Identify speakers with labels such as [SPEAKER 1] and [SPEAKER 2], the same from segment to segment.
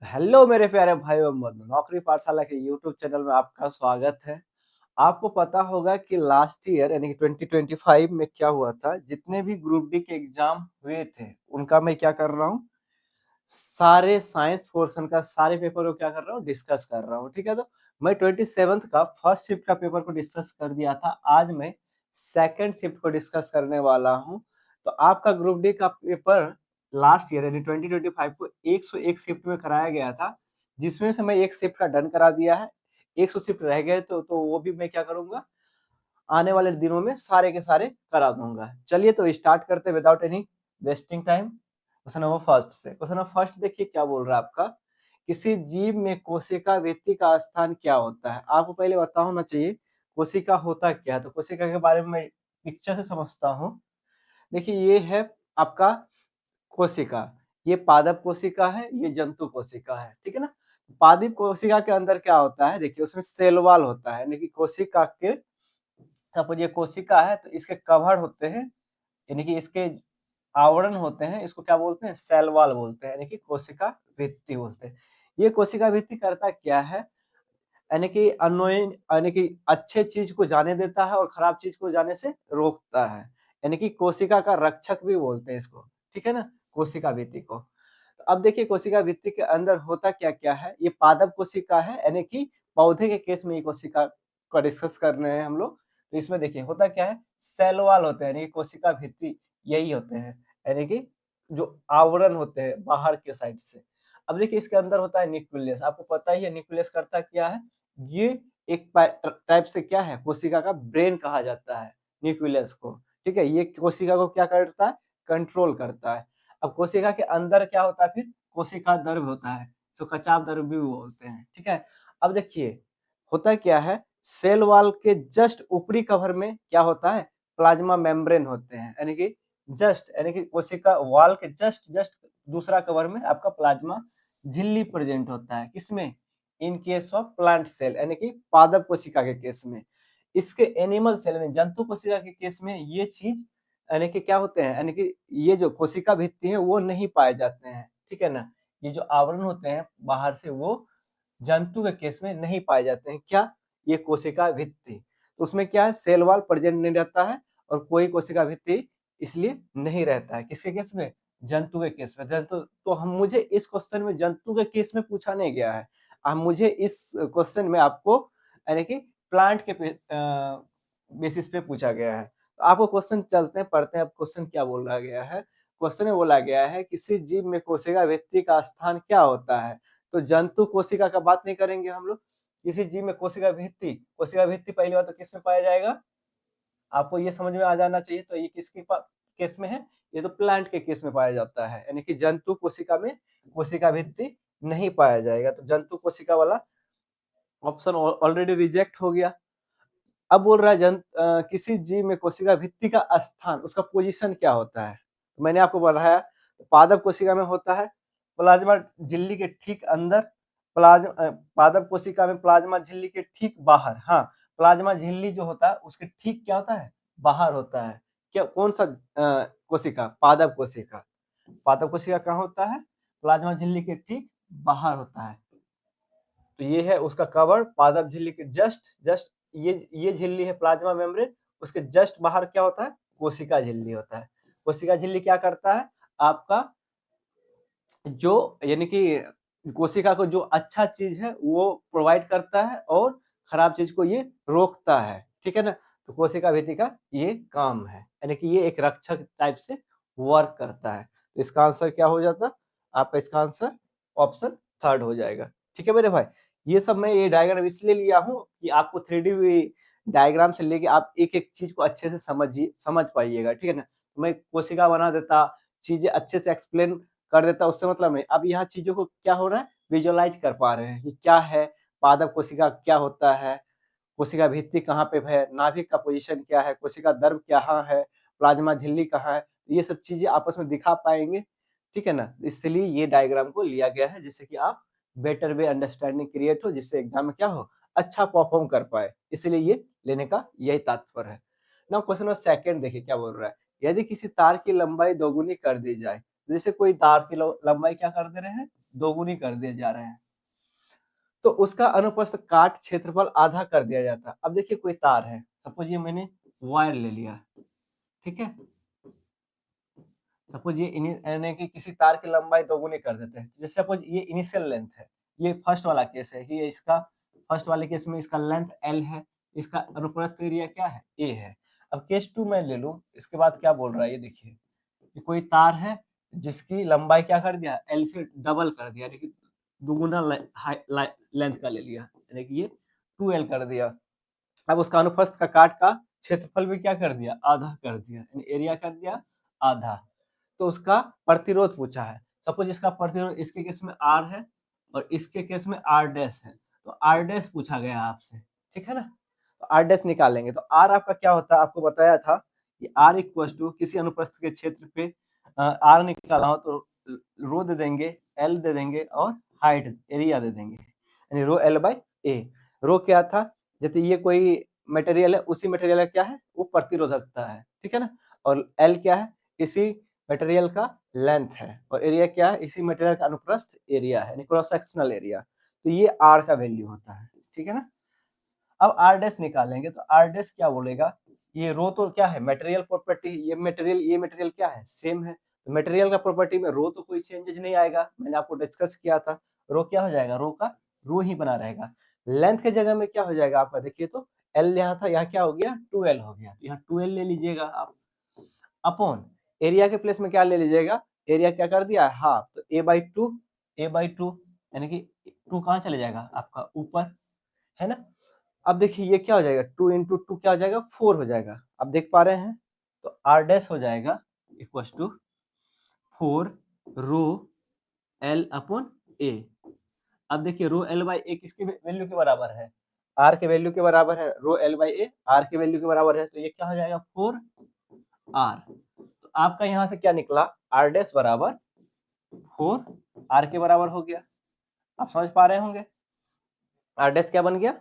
[SPEAKER 1] Hello मेरे प्यारे भाई और बंधु, नौकरी पाठशाला के यूट्यूब चैनल में आपका स्वागत है। आपको पता होगा कि लास्ट ईयर यानी कि 2025 में क्या हुआ था, जितने भी ग्रुप डी के एग्जाम हुए थे, उनका मैं क्या कर रहा हूँ, सारे साइंस पोर्शन का सारे पेपर को क्या कर रहा हूँ, डिस्कस कर रहा हूँ। ठीक है, तो मैं 27th का फर्स्ट शिफ्ट का पेपर को डिस्कस कर दिया था। आज मैं सेकंड शिफ्ट को डिस्कस करने वाला हूँ। तो आपका ग्रुप डी का पेपर लास्ट ईयर यानी 2025 को 101 शिफ्ट में कराया गया था, जिसमें से मैं एक शिफ्ट का डन करा दिया है। 100 शिफ्ट रह गए तो वो भी मैं क्या करूंगा, आने वाले दिनों में सारे के सारे करा दूंगा। चलिए तो स्टार्ट करते without any wasting time. Question number first से, क्वेश्चन नंबर फर्स्ट देखिए क्या बोल रहा है आपका। किसी जीव में कोशिका वृत्ति का स्थान क्या होता है? आपको पहले पता होना चाहिए कोशिका होता क्या है। तो कोशिका के बारे में मैं पिक्चर से समझता हूँ। देखिए ये है आपका कोशिका, ये पादप कोशिका है, ये जंतु कोशिका है। ठीक है ना। पादप कोशिका के अंदर क्या होता है, देखिए उसमें सेल वॉल होता है, यानी कि कोशिका के, सपोज ये कोशिका है तो इसके कवर होते हैं, यानी कि इसके आवरण होते हैं, इसको क्या बोलते हैं, सेल वॉल बोलते हैं, यानी कि कोशिका भित्ति बोलते हैं। ये कोशिका भित्ति करता क्या है, यानी कि अनोइंग, यानी कि अच्छे चीज को जाने देता है और खराब चीज को जाने से रोकता है, यानी कि कोशिका का रक्षक भी बोलते हैं इसको। ठीक है ना, कोशिका भित्ति को। तो अब देखिए कोशिका भित्ति के अंदर होता क्या क्या है। ये पादप कोशिका है, यानी कि पौधे के केस में ये कोशिका का डिस्कस कर रहे हैं हम लोग। तो इसमें देखिए होता क्या है, सेल वॉल होते हैं, यानी कि कोशिका भित्ति यही होते हैं, यानी कि जो आवरण होते हैं बाहर के साइड से। अब देखिए इसके अंदर होता है न्यूक्लियस। आपको पता ही है न्यूक्लियस करता क्या है, ये एक टाइप से क्या है, कोशिका का ब्रेन कहा जाता है न्यूक्लियस को। ठीक है, ये कोशिका को क्या करता है, कंट्रोल करता है। अब कोशिका के अंदर क्या होता है, फिर कोशिका द्रव्य होता है, तो कचाप द्रव्य भी बोलते हैं। ठीक है, अब देखिए होता क्या है, सेल वॉल के जस्ट ऊपरी कवर में क्या होता है, प्लाज्मा मेम्ब्रेन होते हैं, यानी कि जस्ट, यानी कि कोशिका वॉल के जस्ट जस्ट दूसरा कवर में आपका प्लाज्मा झिल्ली प्रेजेंट होता है। किसमें, in case of plant cell, यानी कि पादप कोशिका के केस में। इसके एनिमल सेल यानी जंतु कोशिका के केस में ये चीज, यानी कि क्या होते हैं, यानी कि ये जो कोशिका भित्ति है वो नहीं पाए जाते हैं। ठीक है ना, ये जो आवरण होते हैं बाहर से वो जंतु के केस में नहीं पाए जाते हैं। क्या, ये कोशिका भित्ति। तो उसमें क्या है, सेल वॉल प्रेजेंट नहीं रहता है और कोई कोशिका भित्ति इसलिए नहीं रहता है। किसके केस में, जंतु के केस में। जंतु तो हम, मुझे इस क्वेश्चन में जंतु के केस में पूछा नहीं गया है। अब मुझे इस क्वेश्चन में आपको यानी कि प्लांट के बेसिस पे पूछा गया है। तो आपको क्वेश्चन चलते हैं पढ़ते हैं। अब क्वेश्चन क्या बोला गया है, क्वेश्चन में बोला गया है किसी जीव में कोशिका भित्ति का स्थान क्या होता है। तो जंतु कोशिका का बात नहीं करेंगे हम लोग। किसी जीव में कोशिका भित्ति, कोशिका भित्ति पहली बात तो किस में पाया जाएगा, आपको ये समझ में आ जाना चाहिए। तो ये किसके केस में है, ये तो प्लांट के केस में पाया जाता है, यानी कि जंतु कोशिका में कोशिका भित्ति नहीं पाया जाएगा। तो जंतु कोशिका वाला ऑप्शन ऑलरेडी रिजेक्ट हो गया। अब बोल रहा है किसी जीव में कोशिका भित्ति का स्थान, उसका पोजीशन क्या होता है। तो मैंने आपको बढ़ाया, पादप कोशिका में होता है प्लाज्मा झिल्ली के ठीक अंदर, पादप कोशिका में प्लाज्मा झिल्ली के ठीक बाहर। हाँ, प्लाज्मा झिल्ली जो होता है उसके ठीक क्या होता है, बाहर होता है। क्या, कौन सा कोशिका, पादप कोशिका। पादप कोशिका कहाँ होता है, प्लाज्मा झिल्ली के ठीक बाहर होता है। तो ये है उसका कवर, पादप झिल्ली के जस्ट जस्ट, ये झिल्ली है प्लाज्मा मेम्ब्रेन, उसके जस्ट बाहर क्या होता है, कोशिका झिल्ली होता है। कोशिका झिल्ली क्या करता है, आपका जो, यानी कि कोशिका को जो अच्छा चीज है वो प्रोवाइड करता है और खराब चीज को ये रोकता है। ठीक है ना, तो कोशिका भित्ति का ये काम है, यानी कि ये एक रक्षक टाइप से वर्क करता है। तो इसका आंसर क्या हो जाता, आपका इसका आंसर ऑप्शन थर्ड हो जाएगा। ठीक है मेरे भाई, ये सब मैं ये डायग्राम इसलिए लिया हूँ कि आपको 3D डायग्राम से लेके आप एक एक चीज को अच्छे से समझ पाइएगा। ठीक है ना, मैं कोशिका बना देता, चीजें अच्छे से एक्सप्लेन कर देता, उससे मतलब नहीं। अब यहाँ चीजों को क्या हो रहा है, विजुअलाइज कर पा रहे हैं कि क्या है, पादप कोशिका क्या होता है, कोशिका भित्ति कहाँ पे है, नाभिक का पोजीशन क्या है, कोशिका द्रव कहाँ है, प्लाज्मा झिल्ली कहाँ है, ये सब चीजें आपस में दिखा पाएंगे। ठीक है ना, इसलिए ये डायग्राम को लिया गया है, जिससे कि आप बेटर वे अंडरस्टैंडिंग क्रिएट हो, जिससे एग्जाम में क्या हो, अच्छा परफॉर्म कर पाए। इसलिए ये लेने का यही तात्पर्य है। ना क्वेश्चन नंबर सेकंड देखिए क्या बोल रहा है, यदि किसी तार की लंबाई दोगुनी कर दी जाए। जैसे कोई तार की लंबाई क्या कर दे रहे हैं, दोगुनी कर दिए जा रहे हैं, तो उसका अनुप्रस्थ काट क्षेत्रफल आधा कर दिया जाता है। अब देखिए कोई तार है, सपोज ये मैंने वायर ले लिया, ठीक है, सपोज ये यानी कि किसी तार की लंबाई दोगुनी कर देते हैं, जैसे सपोज ये इनिशियल लेंथ है, ये फर्स्ट वाला केस है कि इसका फर्स्ट वाले केस में इसका लेंथ L है, इसका अनुप्रस्थ एरिया क्या है, A है। अब केस 2 मैं ले लूं, इसके बाद क्या बोल रहा है ये देखिए, ये कोई तार है जिसकी लंबाई क्या कर दिया, L से डबल कर दिया, यानी कि दुगुना लेंथ का ले लिया, यानी कि ये 2L कर दिया। अब उसका अनुप्रस्थ का काट का क्षेत्रफल भी क्या कर दिया, आधा कर दिया, यानी एरिया कर दिया आधा। तो उसका प्रतिरोध पूछा है, सपोज इसका प्रतिरोध इसके केस में R है और इसके केस में R डैश है, तो R डैश पूछा गया आपसे, ठीक है ना, तो R डैश निकालेंगे, तो R आपका क्या होता है, आपको बताया था कि R इक्वल टू किसी अनुप्रस्थ के क्षेत्र पे R निकाला हो तो रो दे देंगे, L दे देंगे और हाइट एरिया दे देंगे, यानी रो L बाई A। रो क्या था, जैसे ये कोई मटेरियल है, उसी मटेरियल का क्या है, वो प्रतिरोधकता है, ठीक है ना, और L क्या है, इसी मटेरियल का लेंथ है, और एरिया क्या है, इसी मटेरियल का अनुप्रस्थ एरिया है, क्रॉस सेक्शनल एरिया। तो ये R का वैल्यू होता है, ठीक है ना। अब R डैश निकालेंगे, तो R डैश क्या बोलेगा, ये रो तो क्या है मटेरियल प्रॉपर्टी, ये मटेरियल क्या है, सेम है, तो मटेरियल का प्रॉपर्टी में रो तो कोई चेंजेज नहीं आएगा, मैंने आपको डिस्कस किया था, रो क्या हो जाएगा, रो का रो ही बना रहेगा। लेंथ के जगह में क्या हो जाएगा आपका, देखिए तो L यहाँ था, यहाँ क्या हो गया 2L हो गया, यहाँ 2L ले लीजिएगा आप, अपॉन एरिया के प्लेस में क्या ले लीजिएगा, एरिया क्या कर दिया हाफ, तो A/2 यानी कि 2 कहाँ चले जाएगा आपका ऊपर, है ना। अब देखिए ये क्या हो जाएगा, 2 इंटू 2 क्या हो जाएगा 4 हो जाएगा, आप देख पा रहे हैं, तो R डैश हो जाएगा equal to 4 rho L upon A। अब देखिए रो L बाई A किसकी वैल्यू के बराबर है, R के वैल्यू के बराबर है, rho L by A R के वैल्यू के बराबर है, तो ये क्या हो जाएगा 4R। तो आपका यहाँ से क्या निकला, R डैश बराबर 4R के बराबर हो गया, आप समझ पा रहे होंगे, R डैश क्या बन गया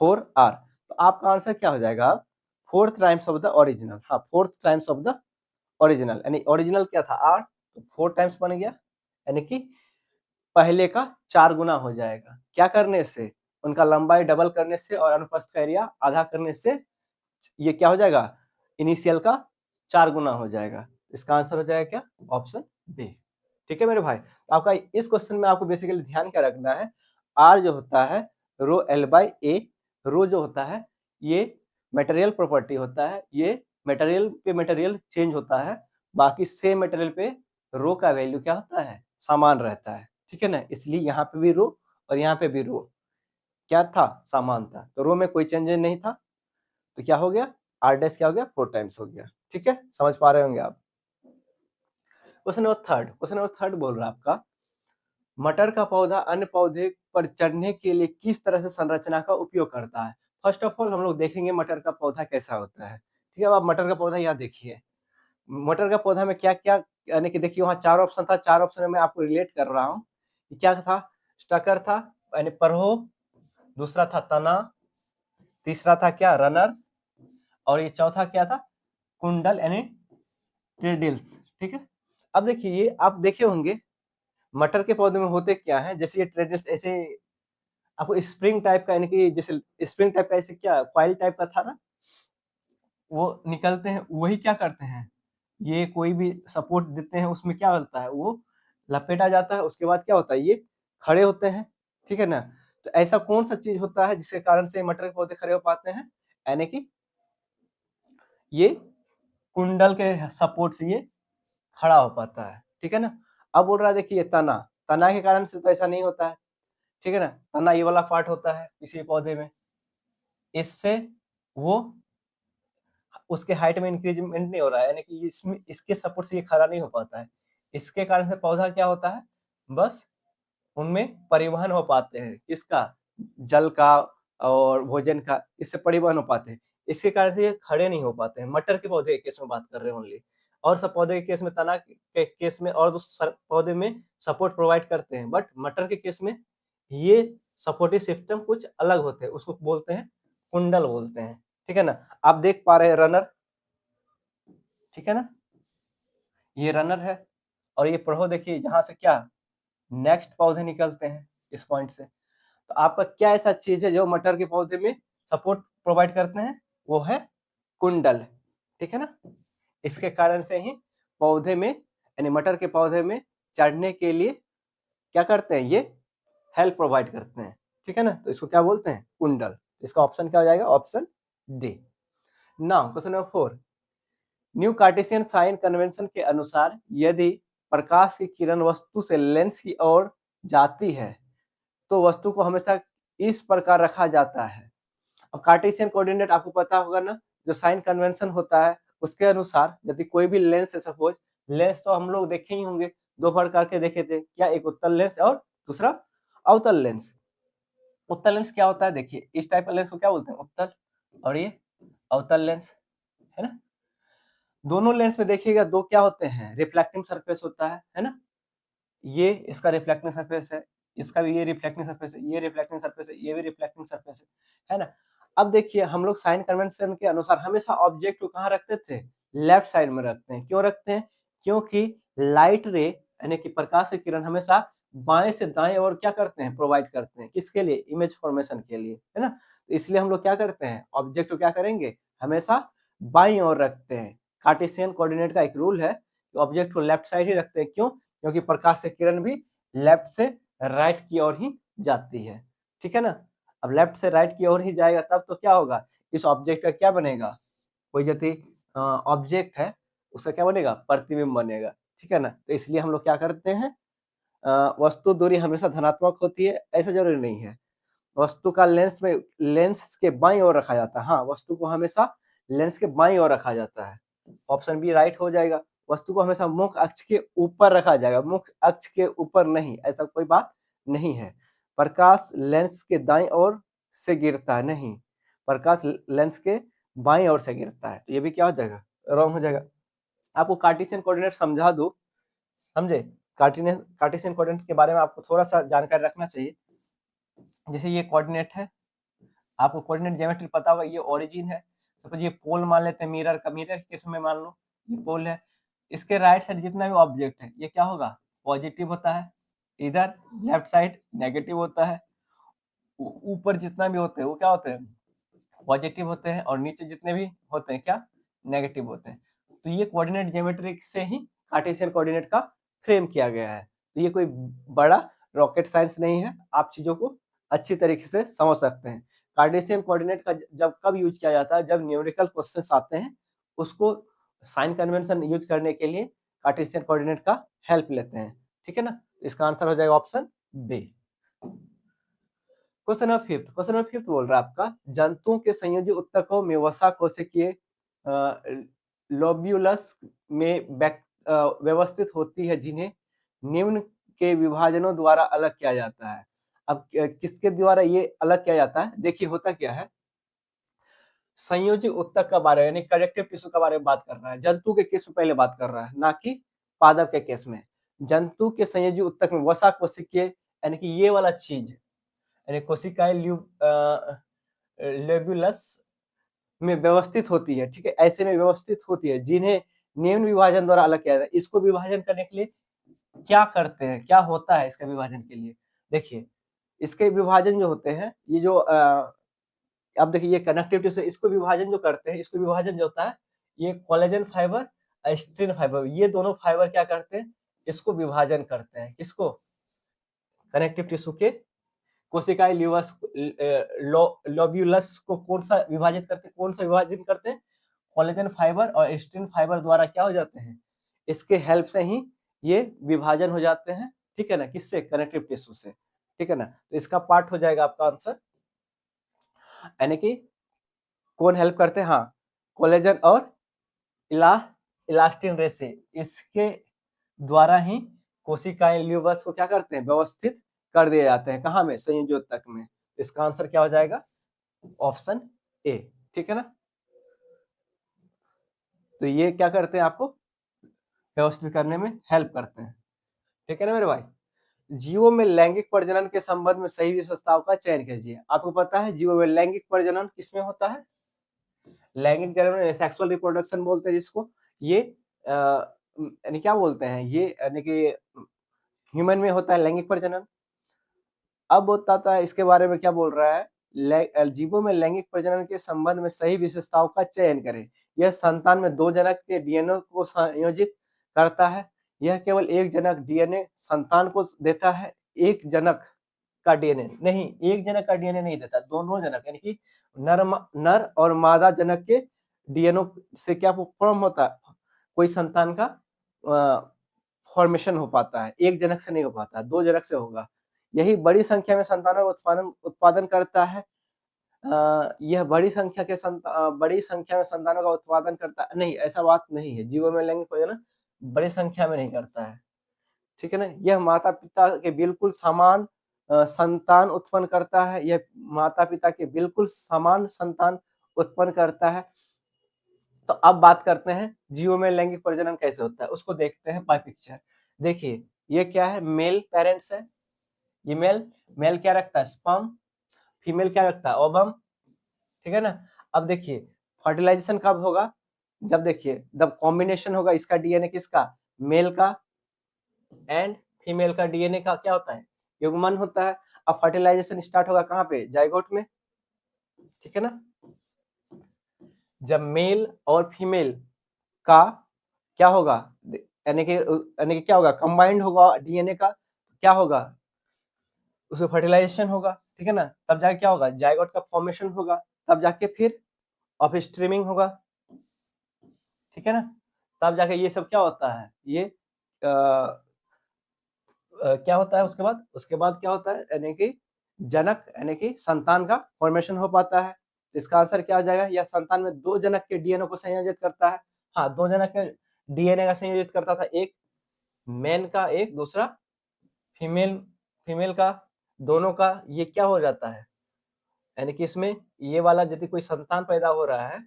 [SPEAKER 1] 4R। तो आपका आंसर क्या हो जाएगा, fourth times of the original, हाँ fourth times of the original, यानी ओरिजिनल क्या था R, तो 4 टाइम्स बन गया, यानी कि पहले का 4 गुना हो जाएगा, क्या करने से, उनका लंबाई डबल करने से और अनुप्रस्थ का एरिया आधा करने से, ये क्या हो जाएगा, इनिशियल का 4 गुना हो जाएगा। इसका आंसर हो जाएगा क्या, ऑप्शन बी, ठीक है मेरे भाई। तो आपका इस क्वेश्चन में आपको बेसिकली ध्यान क्या रखना है, R जो होता है रो L बाई A, रो जो होता है ये मटेरियल प्रॉपर्टी होता है, ये मटेरियल पे मटेरियल चेंज होता है, बाकी सेम मटेरियल पे रो का वैल्यू क्या होता है, समान रहता है, ठीक है ना, इसलिए यहाँ पे भी रो और यहाँ पे भी रो क्या था, समान था, तो रो में कोई चेंज नहीं था, तो क्या हो गया, R डैश क्या हो गया 4 टाइम्स हो गया, ठीक है, समझ पा रहे होंगे आप। क्वेश्चन नंबर थर्ड बोल रहा है आपका, मटर का पौधा अन्य पौधे पर चढ़ने के लिए किस तरह से संरचना का उपयोग करता है। फर्स्ट ऑफ ऑल हम लोग देखेंगे मटर का पौधा कैसा होता है, ठीक है। अब आप मटर का पौधा यहाँ देखिए, मटर का पौधा में क्या क्या, यानी कि देखिए वहाँ 4 ऑप्शन था, 4 ऑप्शन में मैं आपको रिलेट कर रहा हूँ, क्या था, स्टकर था यानी परहो, दूसरा था तना, तीसरा था क्या रनर, और ये चौथा क्या था कुंडल यानी ट्रेडिल्स, ठीक है। अब देखिए ये आप देखे होंगे मटर के पौधे में होते क्या है, जैसे ये ट्रेडिल्स ऐसे आपको स्प्रिंग टाइप का, यानी कि जैसे स्प्रिंग टाइप का ऐसे क्या कॉइल टाइप का था ना, वो निकलते हैं, वही क्या करते हैं, ये कोई भी सपोर्ट देते हैं, उसमें क्या होता है वो लपेटा जाता है, उसके बाद क्या होता है ये खड़े होते हैं, ठीक है ना। तो ऐसा कौन सा चीज होता है जिसके कारण से मटर के पौधे खड़े हो पाते हैं, यानी कि ये कुंडल के सपोर्ट से ये खड़ा हो पाता है, ठीक है ना। अब बोल रहा है देखिए तना, तना के कारण से तो ऐसा नहीं होता है, ठीक है ना, तना ये वाला पार्ट होता है किसी पौधे में, इससे वो उसके हाइट में इंक्रीजमेंट नहीं हो रहा है, यानी कि इसमें इसके सपोर्ट से ये खड़ा नहीं हो पाता है, इसके कारण से पौधा क्या होता है, बस उनमें परिवहन हो पाते हैं, किसका, जल का और भोजन का, इससे परिवहन हो पाते हैं, इसके कारण से ये खड़े नहीं हो पाते हैं। मटर के पौधे के केस में बात कर रहे हैं ओनली, और सब पौधे के केस में, तना के केस में और पौधे में सपोर्ट प्रोवाइड करते हैं, बट मटर के केस में ये सपोर्टिव सिस्टम कुछ अलग होते हैं, उसको बोलते हैं कुंडल बोलते हैं, ठीक है ना। आप देख पा रहे हैं रनर, ठीक है ना, ये रनर है, और ये पढ़ो देखिए जहां से क्या नेक्स्ट पौधे निकलते हैं इस पॉइंट से। तो आपका क्या ऐसा चीज है जो मटर के पौधे में सपोर्ट प्रोवाइड करते हैं, वो है कुंडल, ठीक है ना। इसके कारण से ही पौधे में यानी मटर के पौधे में चढ़ने के लिए क्या करते हैं, ये हेल्प प्रोवाइड करते हैं, ठीक है ना। तो इसको क्या बोलते हैं, कुंडल। इसका ऑप्शन क्या हो जाएगा, option D. Now question number 4, new Cartesian sign convention के अनुसार यदि प्रकाश की किरण वस्तु से लेंस की ओर जाती है तो वस्तु को हमेशा इस प्रकार रखा जाता है। अब कार्टेशियन कोऑर्डिनेट आपको पता होगा ना, जो साइन कन्वेंशन होता है उसके अनुसार यदि कोई भी लेंस है, सपोज लेंस तो हम लोग देखे ही होंगे, दो प्रकार के देखे थे, क्या, एक उत्तल लेंस और दूसरा अवतल लेंस। उत्तल लेंस क्या होता है, देखिए इस टाइप का लेंस को क्या बोलते हैं, उत्तल, और ये अवतल लेंस, है ना। दोनों लेंस में देखिएगा दो क्या होते हैं, रिफ्लेक्टिंग सरफेस होता है ना। ये इसका रिफ्लेक्टिंग सरफेस है, इसका भी ये रिफ्लेक्टिंग सरफेस है, ये रिफ्लेक्टिंग सरफेस है, ये भी रिफ्लेक्टिंग सरफेस है ना। अब देखिए हम लोग साइन कन्वेंशन के अनुसार हमेशा ऑब्जेक्ट को कहाँ रखते थे, लेफ्ट साइड में रखते हैं। क्यों रखते हैं, क्योंकि लाइट रे यानी कि प्रकाश की किरण हमेशा बाएं से दाएं और क्या करते हैं, प्रोवाइड करते हैं, किसके लिए, इमेज फॉर्मेशन के लिए, है ना। तो इसलिए हम लोग क्या करते हैं, ऑब्जेक्ट को क्या करेंगे, हमेशा बाईं ओर रखते हैं। कार्टेशियन कोऑर्डिनेट का एक रूल है कि ऑब्जेक्ट को लेफ्ट साइड ही रखते हैं। क्यों, क्योंकि प्रकाश से किरण भी लेफ्ट से राइट की ओर ही जाती है, ठीक है ना। अब लेफ्ट से राइट की ओर ही जाएगा तब तो क्या होगा, इस ऑब्जेक्ट का क्या बनेगा, कोई यदि ऑब्जेक्ट है उसका क्या बनेगा, प्रतिबिंब बनेगा, ठीक है ना। तो इसलिए हम लोग क्या करते हैं, वस्तु दूरी हमेशा धनात्मक होती है ऐसा जरूरी नहीं है। वस्तु का लेंस के बाईं ओर रखा जाता है, हाँ वस्तु को हमेशा लेंस के बाईं ओर रखा जाता है। ऑप्शन बी राइट हो जाएगा। वस्तु को हमेशा मुख्य अक्ष के ऊपर रखा जाएगा, मुख्य अक्ष के ऊपर नहीं, ऐसा कोई बात नहीं है। प्रकाश लेंस के दाईं ओर से गिरता है, नहीं, प्रकाश लेंस के बाईं ओर से गिरता है, तो ये भी क्या हो जाएगा, रॉन्ग हो जाएगा। आपको कार्टेशियन कोऑर्डिनेट समझा दूं, समझे। कार्टेशियन कोऑर्डिनेट के बारे में आपको थोड़ा सा जानकारी रखना चाहिए। जैसे ये कोऑर्डिनेट है, आपको कोऑर्डिनेट ज्योमेट्री पता होगा, ये ओरिजिन है। सपोज ये पोल मान लेते हैं, मिरर का, मिरर केस में मान लो ये पोल है, इसके राइट साइड जितना भी ऑब्जेक्ट है ये क्या होगा, पॉजिटिव होता है, इधर लेफ्ट साइड नेगेटिव होता है, ऊपर जितना भी होते हैं वो क्या होते हैं, पॉजिटिव होते हैं, और नीचे जितने भी होते हैं क्या, नेगेटिव होते हैं। तो ये कोऑर्डिनेट ज्योमेट्री से ही कार्टेशियन कोऑर्डिनेट का फ्रेम किया गया है। तो ये कोई बड़ा रॉकेट साइंस नहीं है, आप चीजों को अच्छी तरीके से समझ सकते हैं। कार्टेशियन कोऑर्डिनेट का जब कब यूज किया जाता है, जब न्यूमेरिकल क्वेश्चंस आते हैं उसको साइन कन्वेंशन यूज करने के लिए कार्टेशियन कोऑर्डिनेट का हेल्प लेते हैं, ठीक है ना। इसका आंसर हो जाएगा option B. Question number fifth बोल रहा है आपका, जंतुओं के संयोजी उत्तकों में वसा कोशिकीय लोब्यूलस में व्यवस्थित होती है, जिन्हें निम्न के विभाजनों द्वारा अलग किया जाता है। अब किसके द्वारा ये अलग किया जाता है, देखिए होता क्या है, संयोजी उत्तक का बारे में यानी कनेक्टिव टिश्यू के बारे में बात कर रहा है, जंतु के केस में पहले बात कर रहा है, ना कि पादप के केस में। जंतु के संयोजी उत्तक में वसा कोशिकीय यानी कि ये वाला चीज यानी कोशिकाएं लेब्यूलस में व्यवस्थित होती है, ठीक है, ऐसे में व्यवस्थित होती है, जिन्हें निम्न विभाजन द्वारा अलग किया जाता है। इसको विभाजन करने के लिए क्या करते हैं, क्या होता है इसका विभाजन के लिए, देखिए इसके विभाजन जो होते हैं, ये जो अब देखिए ये कनेक्टिव टिश्यू, इसको विभाजन जो करते हैं, इसको विभाजन जो होता है, ये कोलेजन फाइबर, एस्ट्रिन फाइबर, ये दोनों फाइबर क्या करते हैं, इसको विभाजन करते हैं, किसको, कनेक्टिव टिश्यू के कोशिकाएं लोब्यूलस को कौन सा विभाजित करते हैं, कौन सा विभाजन करते हैं, कोलेजन फाइबर और एस्ट्रिन फाइबर द्वारा क्या हो जाते हैं, इसके हेल्प से ही ये विभाजन हो जाते हैं, ठीक है ना, किससे, कनेक्टिव टिश्यू से, ठीक है ना। तो इसका पार्ट हो जाएगा आपका आंसर, यानी कि कौन हेल्प करते हैं, हाँ कोलेजन और इला इलास्टिन रेसे, इसके द्वारा ही कोशिकाएं ल्यूबस को क्या करते हैं, व्यवस्थित कर दिए जाते हैं, कहाँ में, संयोजोत्तक में। इसका आंसर क्या हो जाएगा, ऑप्शन ए, ठीक है ना। तो ये क्या करते हैं, आपको व्यवस्थित करने में हेल्प करते हैं, ठीक है ना मेरे भाई। जीवों में लैंगिक प्रजनन के संबंध में सही विशेषताओं का चयन कीजिए। आपको पता है जीवों में लैंगिक प्रजनन किसमें होता है, लैंगिक जनन सेक्सुअल रिप्रोडक्शन बोलते हैं जिसको, ये यानी क्या बोलते हैं, ये यानी कि ह्यूमन में होता है लैंगिक प्रजनन। अब बताता है इसके बारे में क्या बोल रहा है, जीवों में लैंगिक प्रजनन के संबंध में सही विशेषताओं का चयन करें। यह संतान में 2 जनक के डीएनए को संयोजित करता है। यह केवल एक जनक डीएनए संतान को देता है, एक जनक का डीएनए नहीं, एक जनक का डीएनए नहीं देता, दोनों जनक यानी कि नर और मादा जनक के डीएनए से क्या फॉर्म होता है, कोई संतान का फॉर्मेशन हो पाता है। एक जनक से नहीं हो पाता, 2 जनक से होगा। यही बड़ी संख्या में संतानों का उत्पादन करता है। यह बड़ी संख्या में संतानों का उत्पादन करता है, नहीं ऐसा बात नहीं है, जीवों में लैंगिक प्रजनन बड़ी संख्या में नहीं करता है, ठीक है ना। यह माता पिता के बिल्कुल समान संतान उत्पन्न करता है, यह माता पिता के बिल्कुल समान संतान उत्पन्न करता है। तो अब बात करते हैं जीवों में लैंगिक प्रजनन कैसे होता है, उसको देखते हैं बाय पिक्चर। देखिए ये क्या है, मेल पेरेंट्स है, ये मेल क्या रखता है, स्पर्म, फीमेल क्या रखता है, ओवम, ठीक है ना। अब देखिए फर्टिलाइजेशन कब होगा, जब देखिए जब कॉम्बिनेशन होगा इसका डीएनए किसका, मेल का एंड फीमेल का डीएनए का क्या होता है, युग्मन होता है। अब फर्टिलाइजेशन स्टार्ट होगा कहाँ पे, जाइगोट में, ठीक है ना। जब मेल और फीमेल का क्या होगा, यानी कि क्या होगा, कंबाइंड होगा डीएनए का, क्या होगा उसमें फर्टिलाइजेशन होगा, ठीक है ना। तब जाके क्या होगा, जाइगोट का फॉर्मेशन होगा, तब जाके फिर ऑफस्प्रिंग होगा, ठीक है ना। तब जाके ये सब क्या होता है, ये क्या होता है उसके बाद क्या होता है, यानी कि जनक यानी कि संतान का फॉर्मेशन हो पाता है। इसका आंसर क्या हो जाएगा, यह संतान में 2 जनक के डीएनए को संयोजित करता है। हाँ 2 जनक के डीएनए का संयोजित करता था, एक मेन का एक दूसरा फीमेल का, दोनों का ये क्या हो जाता है, यानी कि इसमें ये वाला यदि कोई संतान पैदा हो रहा है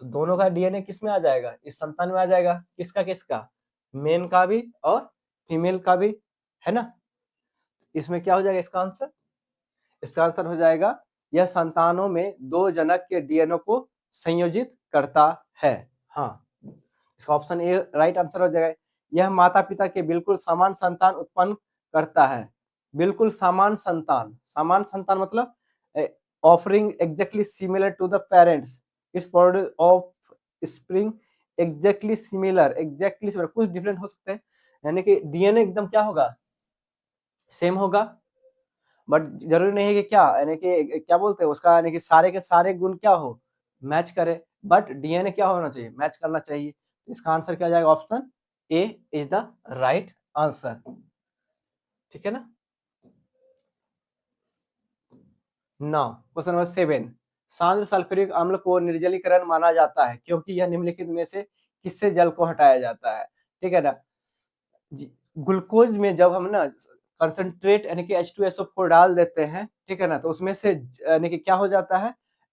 [SPEAKER 1] तो दोनों का डीएनए किस में आ जाएगा, इस संतान में आ जाएगा, किसका किसका, मेन का भी और फीमेल का भी, है ना। इसमें क्या हो जाएगा इसका आंसर, इसका आंसर हो जाएगा यह संतानों में 2 जनक के डीएनए को संयोजित करता है। हाँ इसका ऑप्शन ए राइट आंसर हो जाएगा। यह माता पिता के बिल्कुल समान संतान उत्पन्न करता है, बिल्कुल समान संतान मतलब offspring exactly similar to the parents, इस produce offspring exactly similar कुछ डिफरेंट हो सकते हैं, यानी कि डीएनए एकदम क्या होगा, सेम होगा, बट जरूरी नहीं है कि क्या, यानी कि क्या बोलते हैं उसका, यानी कि सारे के सारे गुण क्या हो, मैच करे, बट डीएनए क्या होना चाहिए, मैच करना चाहिए। इसका आंसर क्या जाएगा, option A is the right answer, ठीक है ना। नाउ क्वेश्चन नंबर 7, सांद्र सल्फ्यूरिक अम्ल को निर्जलीकरण माना जाता है क्योंकि यह निम्नलिखित में से किससे जल को हटाया जाता है, ठीक है ना। ग्लूकोज में जब हम ना कंसंट्रेट यानी कि H2SO4 डाल देते हैं, ठीक है ना, तो उसमें से यानी कि क्या हो जाता है,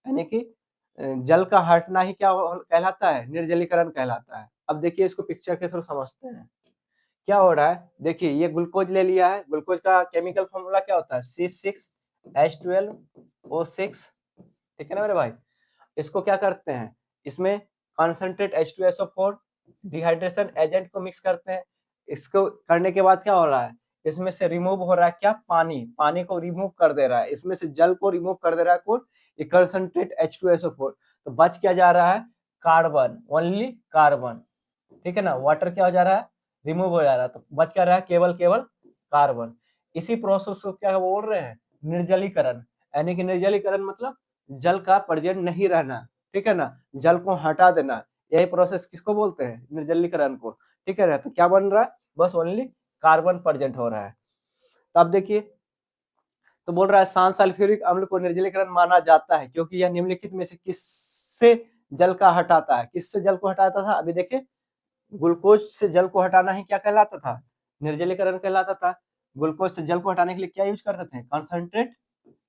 [SPEAKER 1] यानी कि जल का हटना ही क्या कहलाता है, निर्जलीकरण कहलाता है। अब देखिए इसको पिक्चर के थ्रू समझते हैं क्या हो रहा है। देखिए ये ग्लूकोज ले लिया है, ग्लूकोज का केमिकल फॉर्मूला क्या होता है, C6H12O6, ठीक है ना मेरे भाई। इसको क्या करते हैं, इसमें कंसंट्रेट H2SO4 डिहाइड्रेशन एजेंट को मिक्स करते हैं। इसको करने के बाद क्या हो रहा है, इसमें से रिमूव हो रहा है क्या, पानी को रिमूव कर दे रहा है, इसमें से जल को रिमूव कर दे रहा है कौन, ये कंसंट्रेट H2SO4। तो बच क्या जा रहा है, कार्बन, ओनली कार्बन, ठीक है ना। वाटर क्या हो जा रहा है, रिमूव हो जा रहा है, तो बच क्या रहा है, केवल कार्बन। इसी प्रोसेस को क्या बोल रहे हैं, निर्जलीकरण, यानी कि निर्जलीकरण मतलब जल का प्रेजेंट नहीं रहना, ठीक है ना, जल को हटा देना, यही प्रोसेस किसको बोलते हैं, निर्जलीकरण को, ठीक है ना। तो क्या बन रहा है, बस ओनली कार्बन प्रेजेंट हो रहा है। तो अब देखिए, तो बोल रहा है सांस सल्फ्यूरिक अम्ल को निर्जलीकरण माना जाता है क्योंकि यह निम्नलिखित में से किससे जल का हटाता है, किससे जल को हटाता था, अभी देखिए ग्लूकोज से जल को हटाना ही क्या कहलाता था, निर्जलीकरण कहलाता था। ग्लूकोज से जल को हटाने के लिए क्या यूज करते थे, कंसंट्रेट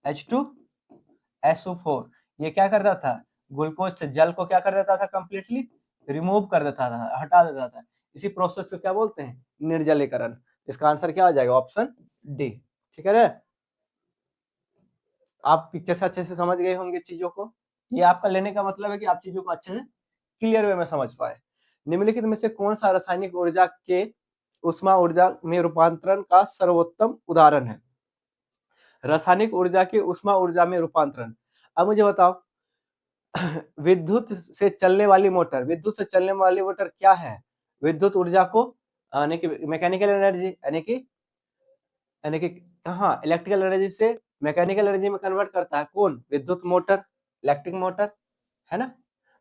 [SPEAKER 1] H2SO4, ये क्या करता था, ग्लूकोज से जल को क्या कर देता था, कंप्लीटली रिमूव कर देता था, हटा देता था। इसी प्रोसेस को क्या बोलते हैं, निर्जलीकरण। इसका आंसर क्या हो जाएगा, ऑप्शन डी, ठीक है ना। आप पिक्चर से अच्छे से समझ गए होंगे चीजों को, ये आपका लेने का मतलब है कि आप चीजों को अच्छे से क्लियर वे में समझ पाए। निम्नलिखित में से कौन सा रासायनिक ऊर्जा के ऊष्मा ऊर्जा में रूपांतरण का सर्वोत्तम उदाहरण है। रासायनिक ऊर्जा के ऊष्मा ऊर्जा में रूपांतरण। अब मुझे बताओ विद्युत से चलने वाली मोटर क्या है? विद्युत ऊर्जा को यानी कि मैकेनिकल एनर्जी यानी कि हाँ, इलेक्ट्रिकल एनर्जी से मैकेनिकल एनर्जी में कन्वर्ट करता है कौन? विद्युत मोटर, इलेक्ट्रिक मोटर, है ना?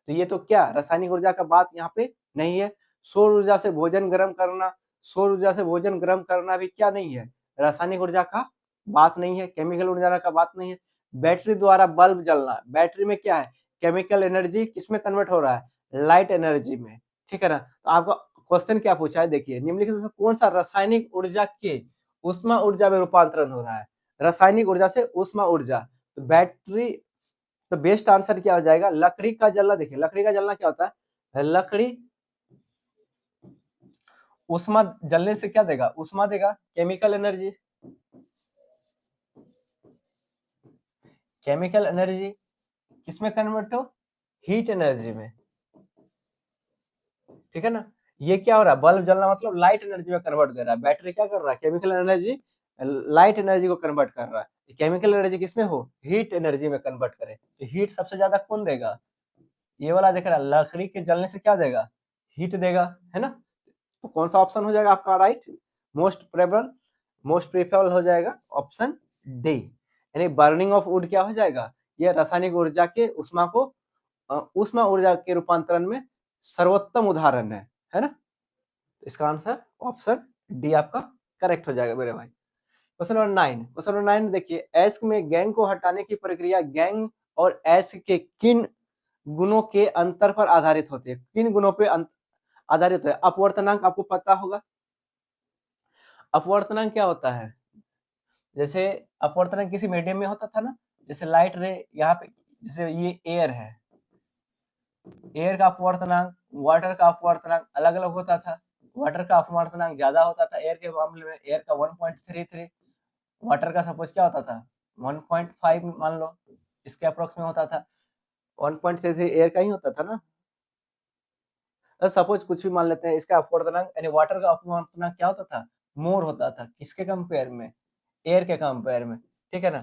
[SPEAKER 1] तो ये तो क्या रासायनिक ऊर्जा का बात यहाँ पे नहीं है। सौर ऊर्जा से भोजन गर्म करना, सौर ऊर्जा से भोजन गर्म करना भी क्या नहीं है? रासायनिक ऊर्जा का बात नहीं है, केमिकल ऊर्जा का बात नहीं है। बैटरी द्वारा बल्ब जलना, बैटरी में क्या है? केमिकल एनर्जी किसमें कन्वर्ट हो रहा है? लाइट एनर्जी में, ठीक है ना? तो आपका क्वेश्चन क्या पूछा है, देखिए निम्नलिखित में से कौन सा रासायनिक ऊर्जा के ऊष्मा ऊर्जा में रूपांतरण हो रहा है? रासायनिक ऊर्जा से ऊष्मा ऊर्जा, तो बैटरी, तो बेस्ट आंसर क्या हो जाएगा? लकड़ी का जलना। देखिए लकड़ी का जलना क्या होता है? लकड़ी उष्मा जलने से क्या देगा? उष्मा देगा, केमिकल एनर्जी, केमिकल एनर्जी किसमें कन्वर्ट हो? हीट एनर्जी में, ठीक है ना? ये क्या हो रहा है? बल्ब जलना मतलब लाइट एनर्जी में कन्वर्ट दे रहा है। बैटरी क्या कर रहा है? केमिकल एनर्जी लाइट एनर्जी को कन्वर्ट कर रहा है। केमिकल एनर्जी किसमें हो? हीट एनर्जी में कन्वर्ट करे। तो हीट सबसे ज्यादा कौन देगा? ये वाला देख रहा है, लकड़ी के जलने से क्या देगा? हीट देगा, है ना? तो कौन सा ऑप्शन हो जाएगा आपका राइट? मोस्ट प्रेफरेबल हो जाएगा ऑप्शन डी, यानी बर्निंग ऑफ वुड क्या हो जाएगा? ये रासायनिक ऊर्जा के ऊष्मा ऊर्जा के रूपांतरण में सर्वोत्तम उदाहरण है ना? तो इसका आंसर ऑप्शन डी आपका करेक्ट हो जाएगा मेरे भाई। क्वेश्चन नंबर 9 देखिए, एस्क में गैंग को हटाने की प्रक्रिया गैंग और एस्क के किन गुणों के अंतर पर आधारित होती है? किन गुणों पे आधारित है? अपवर्तनांक आपको पता होगा। अपवर्तनांक क्या होता है? जैसे अपवर्तनांक किसी मीडियम में होता था ना, जैसे लाइट रे यहाँ पे, जैसे ये एयर है, एयर का अपवर्तनांक, वाटर का अपवर्तनांक अलग अलग होता था। वाटर का अपवर्तनांक ज्यादा होता था एयर के मामले में, एयर का 1.33, वाटर का सपोज क्या होता था? 1.5 मान लो, इसके अप्रोक्स में होता था। 1.33 एयर का ही होता था ना। सपोज कुछ भी मान लेते हैं, इसका अपवर्तनांक यानी वाटर का अपवर्तनांक क्या होता था? मोर होता था। किसके कंपेयर में? एयर के कंपेयर में, ठीक है ना?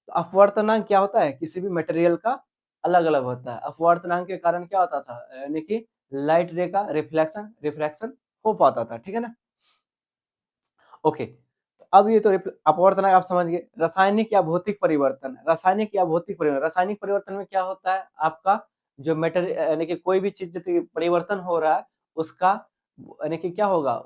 [SPEAKER 1] तो अपवर्तनांक क्या होता है? किसी भी मटेरियल का अलग अलग होता है। अपवर्तनांक के कारण क्या होता था? यानी कि लाइट रे का रिफ्रैक्शन हो पाता था, ठीक है ना? ओके, तो अब ये तो अपवर्तनांक आप समझ गए। रासायनिक या भौतिक परिवर्तन, रासायनिक परिवर्तन में क्या होता है? आपका जो मेटेरियल यानी कि कोई भी चीज परिवर्तन हो रहा है उसका यानी कि क्या होगा?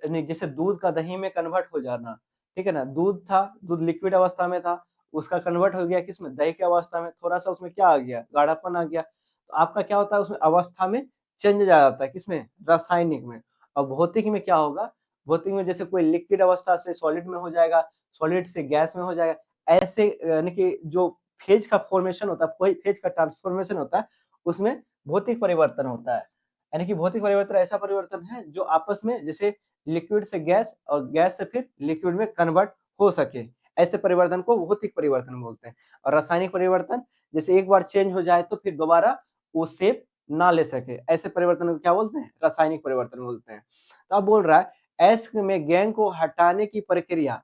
[SPEAKER 1] जैसे दूध का दही में कन्वर्ट हो जाना, ठीक है ना? दूध लिक्विड अवस्था में था, उसका कन्वर्ट हो गया किसमें? दही की अवस्था में। थोड़ा सा उसमें क्या आ गया? गाढ़ापन आ गया। तो आपका क्या होता है? उसमें अवस्था में चेंज आ जाता है, किसमें? रासायनिक में। और भौतिक में क्या होगा? भौतिक में जैसे कोई लिक्विड अवस्था से सॉलिड में हो जाएगा, सॉलिड से गैस में हो जाएगा। ऐसे यानी कि जो फेज का फॉर्मेशन होता है, कोई फेज का ट्रांसफॉर्मेशन होता है, उसमें भौतिक परिवर्तन होता है। यानी कि भौतिक परिवर्तन ऐसा परिवर्तन है जो आपस में जैसे लिक्विड से गैस और गैस से फिर लिक्विड में कन्वर्ट हो सके, ऐसे परिवर्तन को भौतिक परिवर्तन बोलते हैं। और रासायनिक परिवर्तन जैसे एक बार चेंज हो जाए तो फिर दोबारा वो शेप ना ले सके, ऐसे परिवर्तन को क्या बोलते हैं? रासायनिक परिवर्तन बोलते हैं। तो अब बोल रहा है एस्क में गैंग को हटाने की प्रक्रिया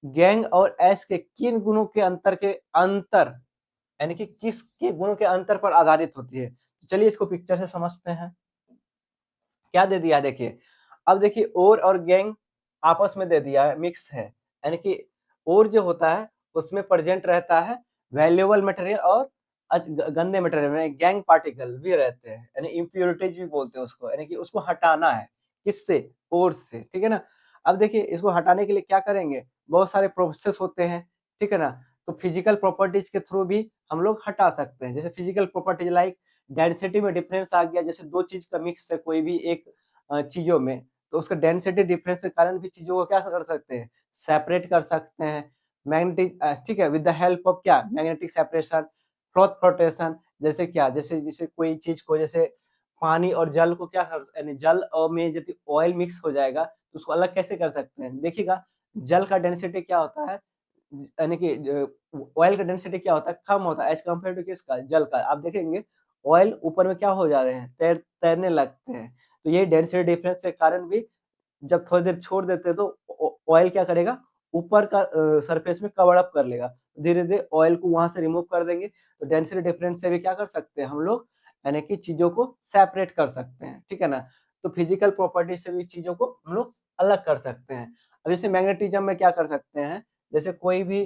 [SPEAKER 1] गैंग और एस के किन गुणों के अंतर यानी कि किसके गुणों के अंतर पर आधारित होती है? चलिए इसको पिक्चर से समझते हैं। क्या दे दिया देखिए, अब देखिए ओर और गैंग आपस में दे दिया है, मिक्स है। यानी कि ओर जो होता है उसमें प्रेजेंट रहता है वैल्यूएबल मटेरियल और गंदे मटेरियल में गैंग पार्टिकल भी रहते हैं, यानी इम्प्योरिटीज भी बोलते हैं उसको। यानी कि उसको हटाना है किससे? ओर से, ठीक है ना? अब देखिए इसको हटाने के लिए क्या करेंगे? बहुत सारे प्रोसेस होते हैं, ठीक है ना? तो फिजिकल प्रॉपर्टीज के थ्रू भी हम लोग हटा सकते हैं। जैसे फिजिकल प्रॉपर्टीज लाइक डेंसिटी में डिफरेंस आ गया, जैसे दो चीज का मिक्स है कोई भी एक चीजों में, तो उसका डेंसिटी डिफरेंस के कारण भी चीजों को क्या कर सकते हैं? सेपरेट कर सकते हैं। मैग्नेटिक ठीक है, विद द हेल्प ऑफ क्या? Magnetic separation, cloth flotation. जैसे क्या? जैसे जैसे कोई चीज को, जैसे पानी और जल को क्या कर, यानी जल और में यदि ऑयल मिक्स हो जाएगा तो उसको अलग कैसे कर सकते हैं? देखिएगा जल का डेंसिटी क्या होता है, यानी कि ऑयल का डेंसिटी क्या होता है? कम होता है एज कम्पेयर टू किसका? जल का। आप देखेंगे ऑयल ऊपर में क्या हो जा रहे हैं? तैरने लगते हैं। तो ये डेंसिटी डिफरेंस के कारण भी जब थोड़ी देर छोड़ देते हैं तो ऑयल क्या करेगा, ऊपर का सरफेस में कवर अप कर लेगा, धीरे धीरे ऑयल को वहां से रिमूव कर देंगे। तो डेंसिटी डिफरेंस से भी क्या कर सकते हैं हम लोग, यानी कि चीजों को सेपरेट कर सकते हैं, ठीक है ना। तो फिजिकल प्रॉपर्टी से भी चीजों को हम लोग अलग कर सकते हैं। अब जैसे मैग्नेटिज्म में क्या कर सकते हैं, जैसे कोई भी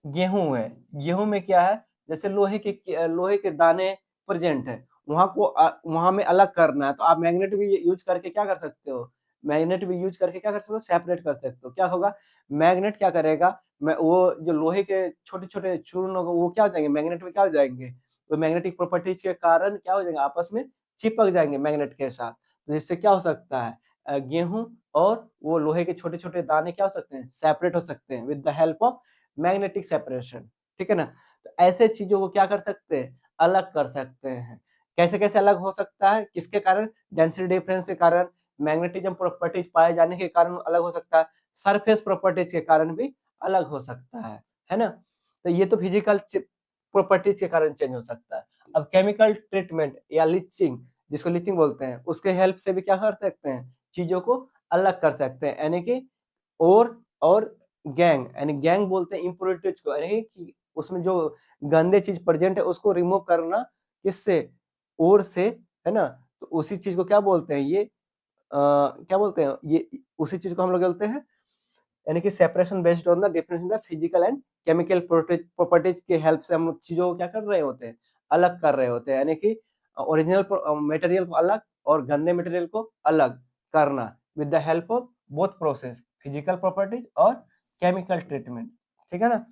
[SPEAKER 1] गेहूं है, गेहूं में क्या है, जैसे लोहे के दाने प्रेजेंट है, वहां में अलग करना है, तो आप मैग्नेट भी यूज करके क्या कर सकते हो, मैग्नेट भी यूज करके क्या कर सकते हो, सेपरेट कर सकते हो। क्या होगा, मैग्नेट क्या करेगा, मैं वो जो लोहे के छोटे छोटे चूर्ण होगा वो क्या हो जाएंगे, मैग्नेट में क्या हो जाएंगे, तो मैग्नेटिक प्रॉपर्टीज के कारण क्या हो जाएंगे, आपस में चिपक जाएंगे मैग्नेट के साथ। तो जिससे क्या हो सकता है, गेहूं और वो लोहे के छोटे छोटे दाने क्या हो सकते हैं, सेपरेट हो सकते हैं with the help of magnetic separation, ठीक है ना। तो ऐसे चीजों को क्या कर सकते हैं, अलग कर सकते हैं। कैसे कैसे अलग हो सकता है, किसके कारण, डेंसिटी डिफरेंस के कारण, मैग्नेटिज्म प्रॉपर्टीज पाए जाने के कारण अलग हो सकता है, सरफेस प्रॉपर्टीज के कारण भी अलग हो सकता है ना। तो ये तो फिजिकल प्रॉपर्टीज के कारण चेंज हो सकता है। अब केमिकल ट्रीटमेंट या लिचिंग, जिसको लिचिंग बोलते हैं, उसके हेल्प से भी क्या कर सकते हैं, चीजों को अलग कर सकते हैं, यानी कि और गैंग, यानी गैंग बोलते हैं इम्प्योरिटीज को, यानी कि उसमें जो गंदे चीज प्रेजेंट है उसको रिमूव करना, किससे, और से, है ना। तो उसी चीज को क्या बोलते हैं, ये क्या बोलते हैं, ये उसी चीज को हम लोग बोलते हैं, यानी कि separation based on the difference in the physical and chemical properties के हेल्प से हम चीजों को क्या कर रहे होते हैं, अलग कर रहे होते हैं, यानी कि ओरिजिनल मटेरियल को अलग और गंदे मटेरियल को अलग करना with the help of both process, physical properties और केमिकल ट्रीटमेंट, ठीक है ना।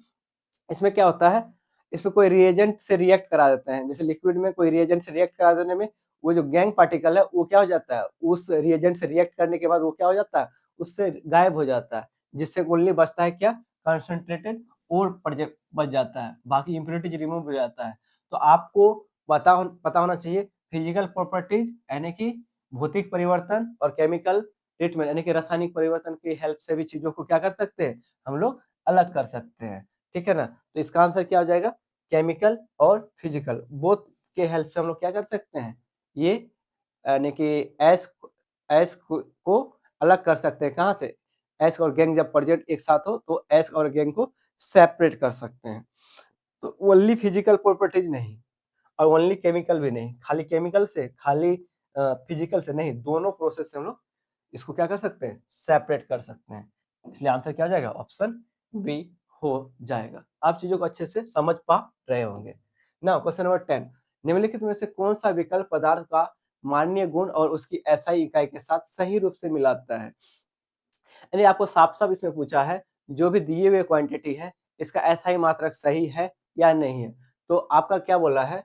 [SPEAKER 1] इसमें क्या होता है, इसमें कोई रिएजेंट से रिएक्ट करा देते हैं, जैसे लिक्विड में कोई रिएजेंट से रिएक्ट करा देने में वो जो गैंग पार्टिकल है वो क्या हो जाता है, उस रिएजेंट से रिएक्ट करने के बाद वो क्या हो जाता है, उससे गायब हो जाता है, जिससे ओनली बचता है क्या, कंसंट्रेटेड और प्रोजेक्ट बच जाता है, बाकी इम्प्योरिटीज रिमूव हो जाता है। तो आपको पता होना चाहिए फिजिकल प्रॉपर्टीज, यानी कि भौतिक परिवर्तन, और केमिकल ट्रीटमेंट यानी कि रासायनिक परिवर्तन की हेल्प से भी चीजों को क्या कर सकते हैं, हम लोग अलग कर सकते हैं, ठीक है ना। तो इसका आंसर क्या हो जाएगा, केमिकल और फिजिकल बोथ के हेल्प से हम लोग क्या कर सकते हैं, ये यानी कि एस एस को अलग कर सकते हैं, कहाँ से, एस और गैंग जब प्रेजेंट एक साथ हो तो एस और गैंग को सेपरेट कर सकते हैं। तो ओनली फिजिकल प्रॉपर्टीज नहीं और ओनली केमिकल भी नहीं, खाली केमिकल से, खाली फिजिकल से नहीं, दोनों प्रोसेस से हम लोग इसको क्या कर सकते हैं, सेपरेट कर सकते हैं। इसलिए आंसर क्या हो जाएगा, ऑप्शन बी हो जाएगा। आप चीजों को अच्छे से समझ पा रहे होंगे ना। क्वेश्चन नंबर 10, निम्नलिखित में से कौन सा विकल्प पदार्थ का मान्य गुण और उसकी एसआई इकाई के साथ सही रूप से मिलाता है, यानी आपको साफ साफ इसमें पूछा है जो भी दिए हुए क्वांटिटी है इसका एसआई मात्रक सही है या नहीं है। तो आपका क्या बोला है,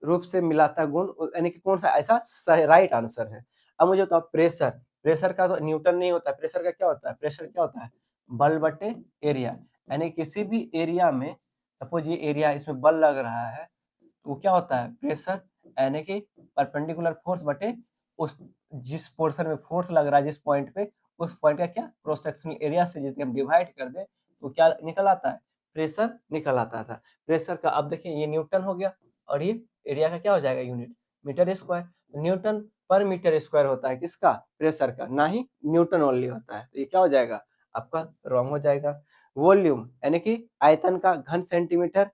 [SPEAKER 1] रूप से मिलाता गुण, यानी कि कौन सा ऐसा राइट आंसर है। अब मुझे बताओ, प्रेशर, प्रेशर का तो न्यूटन नहीं होता, प्रेशर का क्या होता है, प्रेशर क्या होता है, बल बटे एरिया, यानी किसी भी एरिया में, सपोज ये एरिया, इसमें बल लग रहा है तो वो क्या होता है, प्रेशर, यानी कि परपेंडिकुलर फोर्स बटे उस जिस पोर्शन में फोर्स लग रहा है, जिस पॉइंट पे, उस पॉइंट का क्या क्रॉस सेक्शनल एरिया से यदि हम डिवाइड कर दें तो क्या निकल आता है, प्रेशर निकल आता था। प्रेशर का अब देखिए ये न्यूटन हो गया और ये एरिया का क्या हो जाएगा यूनिट, मीटर स्क्वायर। न्यूटन पर मीटर स्क्वायर होता है किसका, प्रेशर का, ना ही न्यूटन ओनली होता है। तो ये क्या हो जाएगा आपका, रॉन्ग हो जाएगा। वॉल्यूम यानी कि आयतन का घन सेंटीमीटर,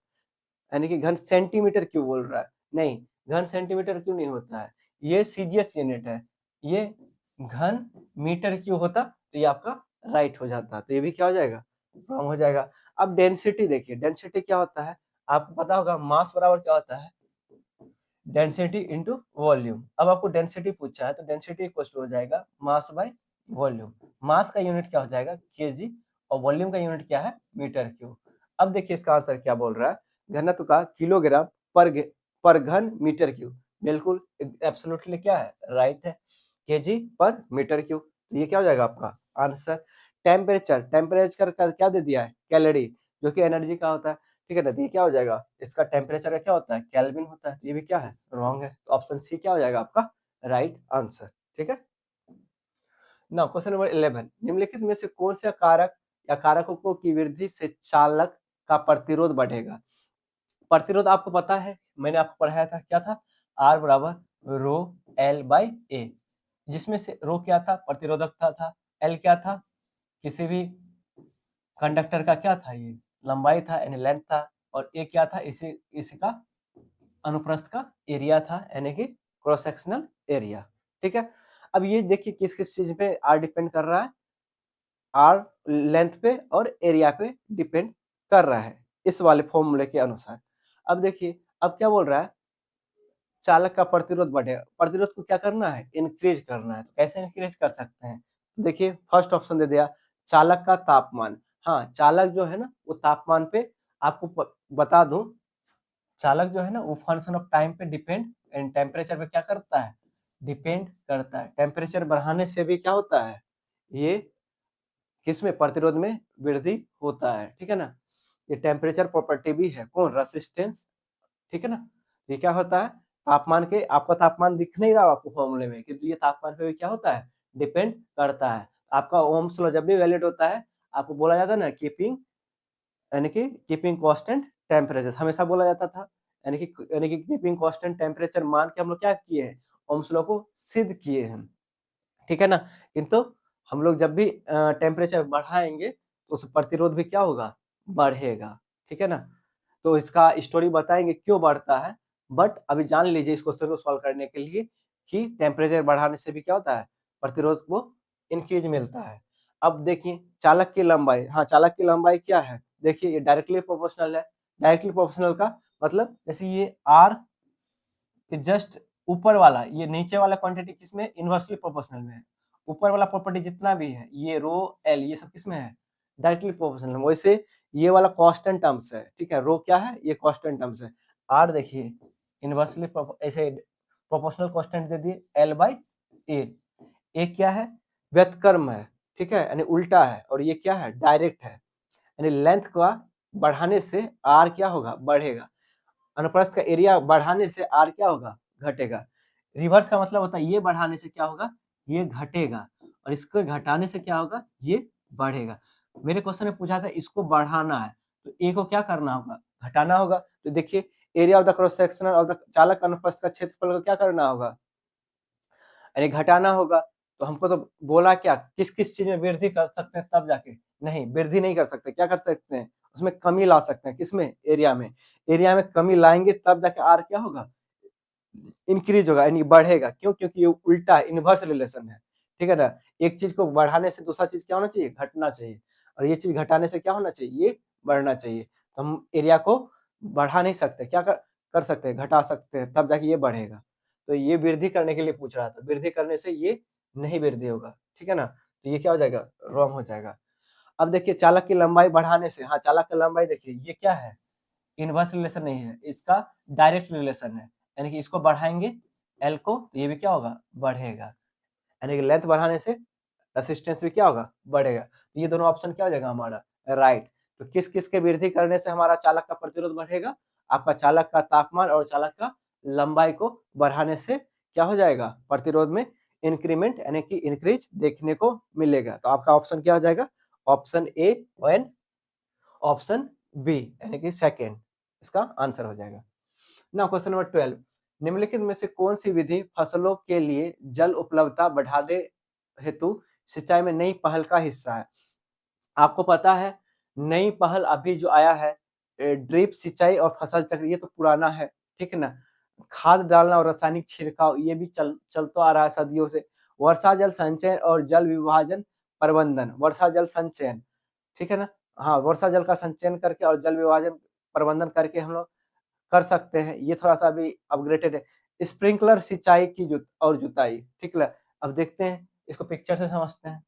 [SPEAKER 1] यानी कि घन सेंटीमीटर क्यों बोल रहा है, नहीं, घन सेंटीमीटर क्यों नहीं होता है, ये सीजीएस यूनिट है, ये घन मीटर क्यों होता, तो ये आपका राइट हो जाता, तो ये भी क्या हो जाएगा, रॉन्ग हो जाएगा। अब डेंसिटी देखिए, डेंसिटी क्या होता है, आपको पता होगा मास बराबर क्या होता है, डेंसिटी इंटू वॉल्यूम। अब आपको डेंसिटी पूछा है तो डेंसिटी इक्वल हो जाएगा मास बाय वॉल्यूम। मास का यूनिट क्या हो जाएगा, केजी, और वॉल्यूम का यूनिट क्या है, मीटर क्यूब। अब देखिए इसका आंसर क्या बोल रहा है, घनत्व का किलोग्राम पर घन मीटर क्यूब, बिल्कुल एब्सोल्युटली क्या है, राइट है, केजी पर मीटर क्यूब। तो ये क्या हो जाएगा आपका आंसर। टेम्परेचर, टेम्परेचर का क्या दे दिया है, कैलोरी, जो कि एनर्जी का होता है, ठीक है ना। तो ये क्या हो जाएगा, इसका टेम्परेचर का क्या होता है, केल्विन होता है, ये भी क्या है, रॉन्ग है। तो ऑप्शन सी क्या हो जाएगा आपका राइट आंसर, ठीक है। नाउ क्वेश्चन नंबर 11, निम्नलिखित में से कौन सा कारक या कारकों की वृद्धि से चालक का प्रतिरोध बढ़ेगा। प्रतिरोध आपको पता है, मैंने आपको पढ़ाया था, क्या था, आर बराबर रो एल बाई ए। जिसमें से रो क्या था, प्रतिरोधकता था, एल क्या था, किसी भी कंडक्टर का क्या था, ये लंबाई था यानी लेंथ था, और ए क्या था, इसी का अनुप्रस्थ का एरिया था यानी कि क्रॉस सेक्शनल एरिया। ठीक है, अब ये देखिए किस किस चीज पे आर डिपेंड कर रहा है, आर लेंथ पे और एरिया पे डिपेंड कर रहा है इस वाले फॉर्मूले के अनुसार। अब देखिए अब क्या बोल रहा है, चालक का प्रतिरोध बढ़ेगा, प्रतिरोध को क्या करना है, इंक्रीज करना है। तो कैसे इंक्रीज कर सकते हैं, देखिए फर्स्ट ऑप्शन दे दिया, चालक का तापमान। हाँ, चालक जो है ना वो तापमान पे, आपको बता दूं, चालक जो है ना वो फंक्शन ऑफ टाइम पे डिपेंड एंड टेम्परेचर पे क्या करता है, डिपेंड करता है। टेम्परेचर बढ़ाने से भी क्या होता है, ये किसमें, प्रतिरोध में वृद्धि होता है। ठीक है ना, ये टेम्परेचर प्रॉपर्टी भी है, कौन, रेसिस्टेंस। ठीक है ना, ये क्या होता है, तापमान के, आपका तापमान दिख नहीं रहा आपको फॉर्मूले में, किंतु ये तापमान पे भी क्या होता है, डिपेंड करता है। आपका ओम्स लॉ जब भी वैलिड होता है, आपको बोला जाता है ना कीपिंग, यानी कि कीपिंग कांस्टेंट टेम्परेचर हमेशा बोला जाता था, यानी कि कीपिंग कांस्टेंट टेम्परेचर मान के हम लोग क्या किए हैं, ओम्स लॉ को सिद्ध किए हैं। ठीक है ना, किंतु हम लोग जब भी टेम्परेचर बढ़ाएंगे तो उस प्रतिरोध भी क्या होगा, बढ़ेगा। ठीक है ना, तो इसका स्टोरी बताएंगे क्यों बढ़ता है, बट अभी जान लीजिए इस क्वेश्चन को सॉल्व करने के लिए कि टेम्परेचर बढ़ाने से भी क्या होता है, प्रतिरोध को इंक्रीज मिलता है। अब देखिए चालक की लंबाई, हाँ चालक की लंबाई क्या है, देखिए ये डायरेक्टली प्रोपोर्शनल है। डायरेक्टली प्रोपोर्शनल का मतलब जैसे ये आर कि जस्ट ऊपर वाला, ये नीचे वाला क्वांटिटी किसमें, इनवर्सली प्रोपोर्शनल में है। ऊपर वाला प्रॉपर्टी जितना भी है, ये रो एल ये सब किसमें है, डायरेक्टली प्रोपोर्शनल में। वैसे ये वाला कांस्टेंट टर्म्स है, ठीक है, रो क्या है, ये कांस्टेंट टर्म्स है। आर देखिए इनवर्सली ऐसे प्रोपोर्शनल कांस्टेंट दे दिए एल बाई ए क्या है, व्युत्क्रम है, ठीक है, यानी उल्टा है, और ये क्या है, डायरेक्ट है, यानी लेंथ का बढ़ाने से आर क्या होगा, बढ़ेगा। अनुप्रस्थ का एरिया बढ़ाने से आर क्या होगा, घटेगा। रिवर्स का मतलब होता है ये बढ़ाने से क्या होगा, ये घटेगा, और इसको घटाने से क्या होगा, ये बढ़ेगा। मेरे क्वेश्चन में पूछा था इसको बढ़ाना है, तो ए को क्या करना होगा, घटाना होगा। तो देखिए area of the cross sectional of the चालक अनुप्रस्थ का क्षेत्रफल को क्या करना होगा, यानी घटाना होगा। तो हमको तो बोला क्या, किस किस चीज में वृद्धि कर सकते हैं तब जाके, नहीं वृद्धि नहीं कर सकते, क्या कर सकते हैं, उसमें कमी ला सकते हैं, किसमें, एरिया में। एरिया में कमी लाएंगे तब जाके आर क्या होगा, इंक्रीज होगा यानी बढ़ेगा। क्यों, क्योंकि ये उल्टा इनवर्स रिलेशन है। ठीक है ना, एक चीज को बढ़ाने से दूसरा चीज क्या होना चाहिए, घटना चाहिए, और ये चीज घटाने से क्या होना चाहिए, ये बढ़ना चाहिए। तो हम एरिया को बढ़ा नहीं सकते, क्या कर सकते हैं, घटा सकते हैं, तब जाके ये बढ़ेगा। तो ये वृद्धि करने के लिए पूछ रहा था, वृद्धि करने से ये नहीं वृद्धि होगा। ठीक है ना, तो ये क्या हो जाएगा, रॉन्ग हो जाएगा। अब देखिए चालक की लंबाई बढ़ाने से, हाँ चालक की लंबाई देखिए ये क्या है, इनवर्स रिलेशन नहीं है, इसका डायरेक्ट रिलेशन है, यानी कि इसको बढ़ाएंगे एल को तो ये भी क्या होगा, बढ़ेगा, यानी कि लेंथ बढ़ाने से रेसिस्टेंस भी क्या होगा, बढ़ेगा। तो ये दोनों ऑप्शन क्या हो जाएगा हमारा, राइट। तो किस किस के वृद्धि करने से हमारा चालक का प्रतिरोध बढ़ेगा, आपका चालक का तापमान और चालक का लंबाई को बढ़ाने से क्या हो जाएगा, प्रतिरोध में इंक्रीमेंट यानी कि इंक्रीज देखने को मिलेगा। तो आपका ऑप्शन क्या हो जाएगा, option A and option B यानी कि सेकेंड इसका आंसर हो जाएगा। ना क्वेश्चन नंबर 12, निम्नलिखित में से कौन सी विधि फसलों के लिए जल उपलब्धता बढ़ाने हेतु सिंचाई में नई पहल का हिस्सा है। आपको पता है नई पहल अभी जो आया है, ड्रिप सिंचाई और फसल चक्र, ये तो पुराना है। ठीक है ना, खाद डालना और रासायनिक छिड़काव ये भी चलता आ रहा है सदियों से। वर्षा जल संचयन और जल विभाजन प्रबंधन, वर्षा जल संचयन, ठीक है ना, हाँ वर्षा जल का संचयन करके और जल विभाजन प्रबंधन करके हम लोग कर सकते हैं, ये थोड़ा सा अभी अपग्रेडेड है। स्प्रिंकलर सिंचाई की और जुताई, ठीक है। अब देखते हैं इसको पिक्चर से समझते हैं।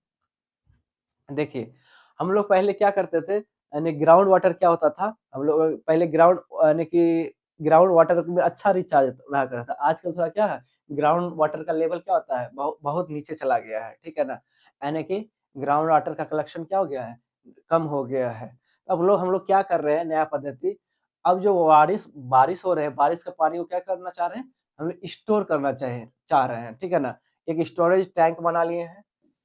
[SPEAKER 1] देखिए हम लोग पहले क्या करते थे, यानी ग्राउंड वाटर क्या होता था, हम लोग पहले ग्राउंड यानी कि ग्राउंड वाटर में अच्छा रिचार्ज रहा करता था। आजकल थोड़ा क्या है, ग्राउंड वाटर का लेवल क्या होता है, बहुत नीचे चला गया है। ठीक है ना, यानी कि ग्राउंड वाटर का कलेक्शन क्या हो गया है, कम हो गया है। अब हम लोग क्या कर रहे हैं, नया पद्धति, अब जो बारिश हो रहे हैं, बारिश का पानी को क्या करना चाह रहे हैं, हम लोग स्टोर करना चाह रहे हैं। ठीक है ना, एक स्टोरेज टैंक बना लिए हैं।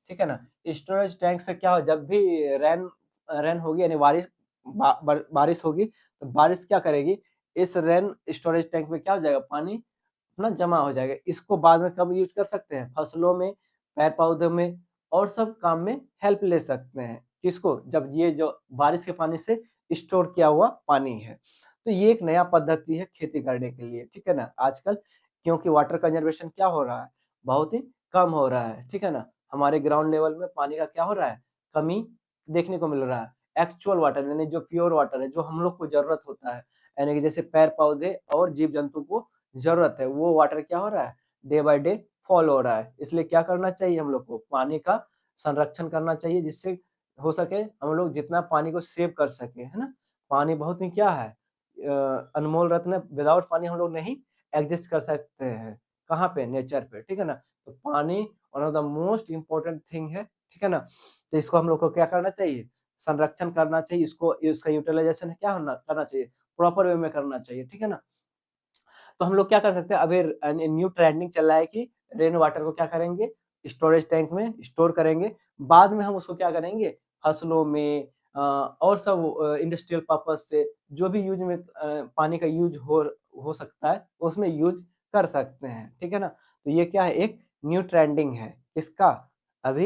[SPEAKER 1] ठीक है ना, स्टोरेज टैंक से क्या हो, जब भी रेन रेन होगी यानी बारिश होगी, तो बारिश क्या करेगी, इस रेन स्टोरेज टैंक में क्या हो जाएगा, पानी अपना जमा हो जाएगा। इसको बाद में कब यूज कर सकते हैं, फसलों में पेड़ पौधों में और सब काम में हेल्प ले सकते हैं। किसको? जब ये जो बारिश के पानी से स्टोर किया हुआ पानी है। तो ये एक नया पद्धति है खेती करने के लिए, ठीक है ना? आजकल क्योंकि वाटर कंजर्वेशन क्या हो रहा है? बहुत ही कम हो रहा है, ठीक है ना? हमारे ग्राउंड लेवल में पानी का क्या हो रहा है? कमी देखने को मिल रहा है। एक्चुअल वाटर यानी जो प्योर वाटर है, जो हम लोग को ज़रूरत होता है, यानी कि जैसे पेड़-पौधे और जीव-जंतु को ज़रूरत है, वो वाटर क्या हो रहा है? डे बाय डे फॉल हो रहा है। इसलिए क्या करना चाहिए हम लोग को? पानी का संरक्षण करना चाहिए, जिससे हो सके हम लोग जितना पानी को सेव कर सकें, है ना? पानी बहुत ही क्या है? अनमोल रत्न है, विदाउट पानी हम लोग नहीं एग्जिस्ट कर सकते हैं। कहाँ पे? नेचर पे, ठीक है ना? तो पानी one of the most important thing है, ठीक है ना? तो इसको हम लोग को क्या करना चाहिए? संरक्षण करना चाहिए, इसको इसका यूटिलाइज़ेशन क्या होना करना चाहिए? प्रॉपर वे में करना चाहिए, ठीक है ना? तो हम लोग क्या कर सकते हैं? अभी न्यू ट्रेंडिंग चल रहा है कि रेन वाटर को क्या करेंगे? स्टोरेज टैंक में स्टोर करेंगे। बाद में हम उसको क्या करेंगे? फसलों में और सब इंडस्ट्रियल पर्पज़ से जो भी यूज़ में पानी का यूज़ हो सकता है, उसमें यूज़ कर सकते हैं, ठीक है ना? तो ये क्या है? एक न्यू ट्रेंडिंग है। किसका? अभी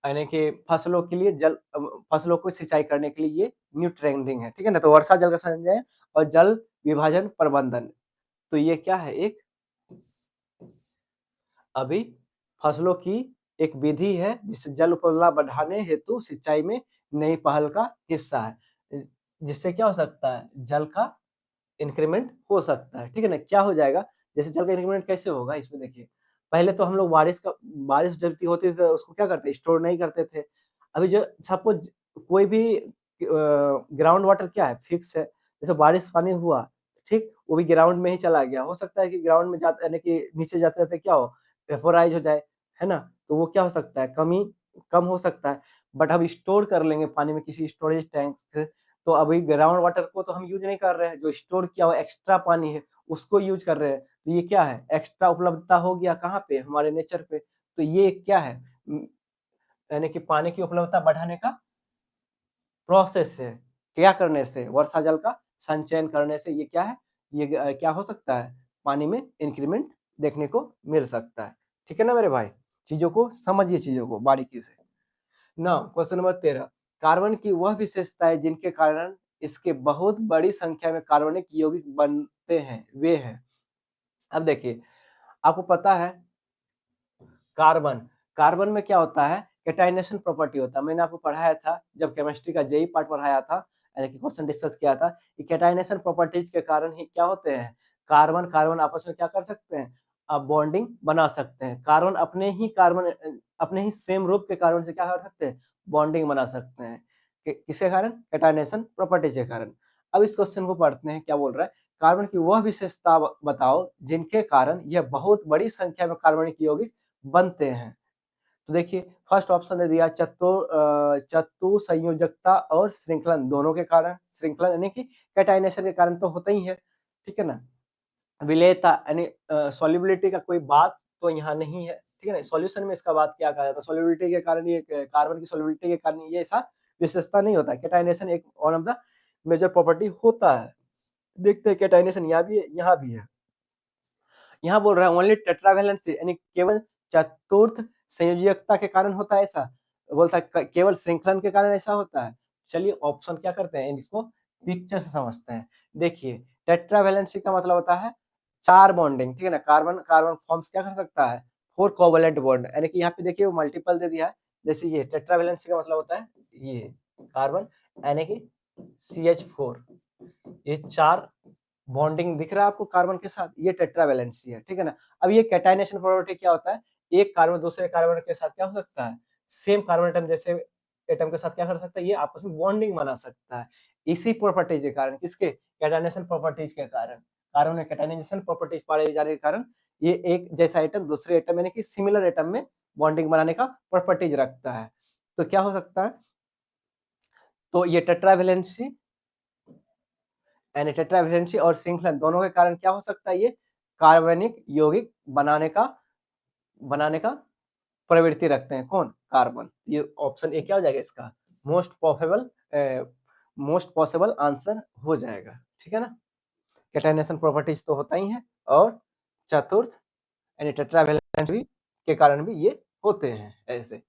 [SPEAKER 1] यानी कि फसलों के लिए फसलों को सिंचाई करने के लिए ये न्यू ट्रेंडिंग है, ठीक है ना? तो वर्षा जल का संचयन और जल विभाजन प्रबंधन। तो ये क्या है? एक अभी फसलों की एक विधि है, जिससे जल उपलब्धता बढ़ाने हेतु सिंचाई में नई पहल का हिस्सा है। जिससे क्या हो सकता है? जल का इंक्रीमेंट हो सकता है, ठीक है ना? क्या हो जाएगा? जैसे जल का इंक्रीमेंट कैसे होगा? इसमें देखिए, पहले तो हम लोग बारिश जब भी होती थी तो उसको क्या करते? स्टोर नहीं करते थे। अभी जो सपोज़ कोई भी ग्राउंड वाटर क्या है? फिक्स है। जैसे बारिश पानी हुआ, ठीक? वो भी ग्राउंड में ही चला गया। हो सकता है कि ग्राउंड में जाते यानी कि नीचे जाते-जाते क्या हो? वेपोराइज़ हो जाए, है ना? तो वो क्या हो सकता है? कम हो सकता है। बट हम स्टोर कर लेंगे पानी में किसी स्टोरेज टैंक से, तो अभी ग्राउंड वाटर को तो हम यूज़ नहीं कर रहे हैं, जो स्टोर किया हुआ एक्स्ट्रा पानी है, उसको यूज़ कर रहे हैं। तो ये क्या है? एक्स्ट्रा उपलब्धता हो गया कहाँ पे? हमारे नेचर पे। तो ये क्या है? यानी कि पानी की उपलब्धता बढ़ाने का प्रोसेस है। क्या करने से? वर्षा जल का संचयन करने से ये क्या है? ये क्या हो सकता है? पानी में इंक्रीमेंट देखने को मिल सकता है। ठीक है ना मेरे भाई? चीज़ों को समझिए चीज़ों को बारीकी से। नाउ क्वेश्चन नंबर 13 कार्बन की वह विशेषताएँ जिनके कारण इसके बहुत बड़ी संख्या में कार्बनिक यौगिक बनते हैं, वे हैं। अब देखिए, आपको पता है कार्बन, कार्बन में क्या होता है? कैटाइनेशन प्रॉपर्टी होता है। मैंने आपको पढ़ाया था जब केमिस्ट्री का जेईई पार्ट पढ़ाया था, यानी कि क्वेश्चन डिस्कस किया था कि कैटाइनेशन प्रॉपर्टीज़ के कारण ही क्या होते हैं? कार्बन आपस में क्या कर सकते हैं? बॉन्डिंग बना सकते हैं। अपने ही सेम ग्रुप के कार्बन से क्या कर सकते हैं? बॉन्डिंग बना सकते हैं। किसके कारण? कैटाइनेशन प्रॉपर्टीज़ के कारण। अब इस क्वेश्चन को पढ़ते हैं, क्या बोल रहा है? कार्बन की वह विशेषता बताओ जिनके कारण यह बहुत बड़ी संख्या में कार्बनिक यौगिक बनते हैं। तो देखिए फर्स्ट ऑप्शन दे दिया चतुसंयोजकता और श्रृंखलन दोनों के कारण, श्रृंखलन यानी कि कैटाइनेशन के कारण तो होता ही है, ठीक है ना? विलेयता यानी सॉल्युबिलिटी का कोई बात तो यहाँ नहीं है, ठीक है ना? सॉल्यूशन में इसका बात क्या कहा जाता है? सॉल्युबिलिटी के कारण ये कार्बन की सॉल्युबिलिटी के कारण ये ऐसा विशेषता नहीं होता है। कैटाइनेशन एक one of the major property होता है। देखते हैं कैटाइनेशन यहाँ भी है। यहाँ बोल रहा है ओनली टेट्रावैलेंसी यानी केवल चतुर्थ संयोजकता के कारण होता है ऐसा? बोलता है केवल श्रृंखलन के कारण ऐसा होता है? चलिए ऑप्शन क्या करते हैं इसको पिक्चर से समझते हैं। देखिए टेट्रावैलेंसी का मतलब होता है 4 बॉन्डिंग, ठीक है ना? कार्बन फॉर्म्स क्या कर सकता है? 4 कोवैलेंट बॉन्ड यानी कि यहाँ पे देखिए वो मल्टीपल दे दिया है। जैसे ये टेट्रावैलेंसी का मतलब होता है ये कार्बन यानी कि CH4 ये 4 बॉन्डिंग दिख रहा है आपको कार्बन के साथ, ये टेट्रावैलेंसी है, ठीक है ना? अब ये कैटाइनेशन प्रॉपर्टी क्या होता है? एक कार्बन दूसरे कार्बन के साथ क्या हो सकता है? सेम कार्बन एटम जैसे एटम के साथ क्या कर सकता है? ये आपस में बॉन्डिंग बना सकता है। इसी प्रॉपर्टीज के कारण किसके? कैटाइनेशन प्रॉपर्टीज के कारण। कार्बन में कैटाइनेशन प्रॉपर्टीज पाए जाने के कारण ये एक जैसा एटम दूसरे एटम यानी कि सिमिलर एटम में बॉन्डिंग बनाने का प्रॉपर्टीज रखता है। तो क्या हो सकता है? तो ये टेट्रावैलेंसी यानी टेट्रावैलेंसी और श्रृंखलन दोनों के कारण क्या हो सकता है? ये कार्बनिक यौगिक बनाने का प्रवृत्ति रखते हैं कौन? कार्बन। ये ऑप्शन ए क्या हो जाएगा इसका? मोस्ट पॉसिबल आंसर हो जाएगा, ठीक है ना? कैटाइनेशन प्रॉपर्टीज तो होता ही है और चतुर्थ यानी टेट्रावैलेंस भी के कारण भी ये होते हैं। ऐसे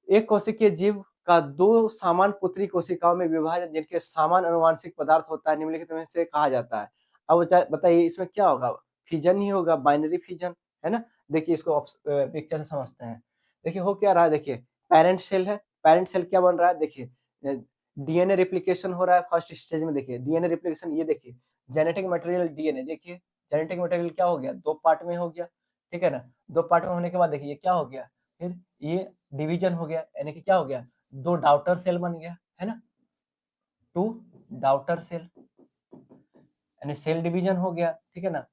[SPEAKER 1] एक कोशिकीय जीव का दो समान पुत्री कोशिकाओं में विभाजन जिनके समान अनुवांशिक पदार्थ होता है निम्नलिखित में से कहा जाता है। अब बताइए इसमें क्या होगा, फिजन ही होगा, बाइनरी फिजन, है ना। देखिए इसको पिक्चर से समझते हैं। देखिए हो क्या रहा है, देखिए पेरेंट सेल है, पेरेंट सेल क्या बन रहा है, देखिए डीएनए रिप्लिकेशन हो रहा है फर्स्ट स्टेज में। देखिए डीएनए रिप्लिकेशन, ये देखिए जेनेटिक मटेरियल डीएनए, देखिए जेनेटिक मटेरियल क्या हो गया, दो पार्ट में हो गया, ठीक है ना। दो पार्ट में होने के बाद देखिए क्या हो गया, फिर ये डिवीजन हो गया, यानी कि क्या हो गया, दो डाउटर सेल बन गया, है ना, टू डाउटर सेल, यानी सेल डिवीजन हो गया, ठीक है ना।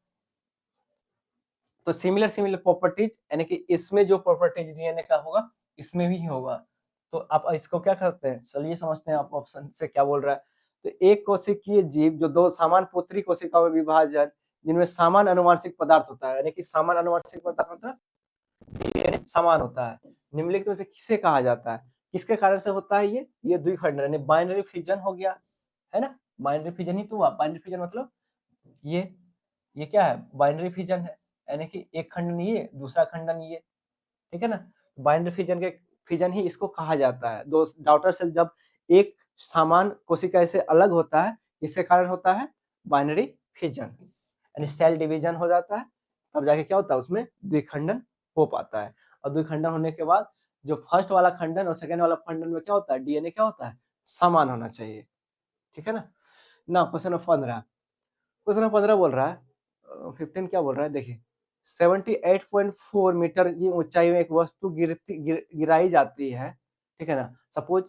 [SPEAKER 1] तो सिमिलर सिमिलर प्रॉपर्टीज, यानी कि इसमें जो प्रॉपर्टीज डीएनए का होगा इसमें भी होगा। तो आप इसको क्या करते हैं, चलिए समझते हैं आप ऑप्शन से क्या बोल रहा है। तो एक कोशिकीय जीव जो दो समान पुत्री कोशिकाओं में विभाजन जिनमें समान अनुवांशिक पदार्थ होता है, यानी कि समान अनुवांशिक पदार्थ होता है, डीएनए समान होता है, निम्नलिखित में से किसे कहा जाता है, किसके कारण से होता है ये द्विखंडन, यानी बाइनरी फिजन हो गया, है ना। बाइनरी फिजन ही तो हुआ, बाइनरी फिजन मतलब ये क्या है, बाइनरी फिजन है, यानी कि एक खंडन ये दूसरा खंडन ये, ठीक है ना। बाइनरी फिजन के फिजन ही इसको कहा जाता है। दो डॉटर सेल जब एक समान कोशिका से अलग होता है, इसके कारण होता है बाइनरी फिजन, यानी सेल डिवीजन हो जाता है, तब जाके क्या होता है उसमें द्विखंडन हो पाता है। और द्विखंडन होने के बाद जो फर्स्ट वाला खंडन और सेकेंड वाला खंडन में क्या होता है, डीएनए क्या होता है, समान होना चाहिए, ठीक है ना। ना क्वेश्चन नंबर 15, क्वेश्चन नंबर 15 बोल रहा है 15 क्या बोल रहा है, देखिए 78.4 मीटर की ऊंचाई में एक वस्तु गिराई जाती है, ठीक है ना। सपोज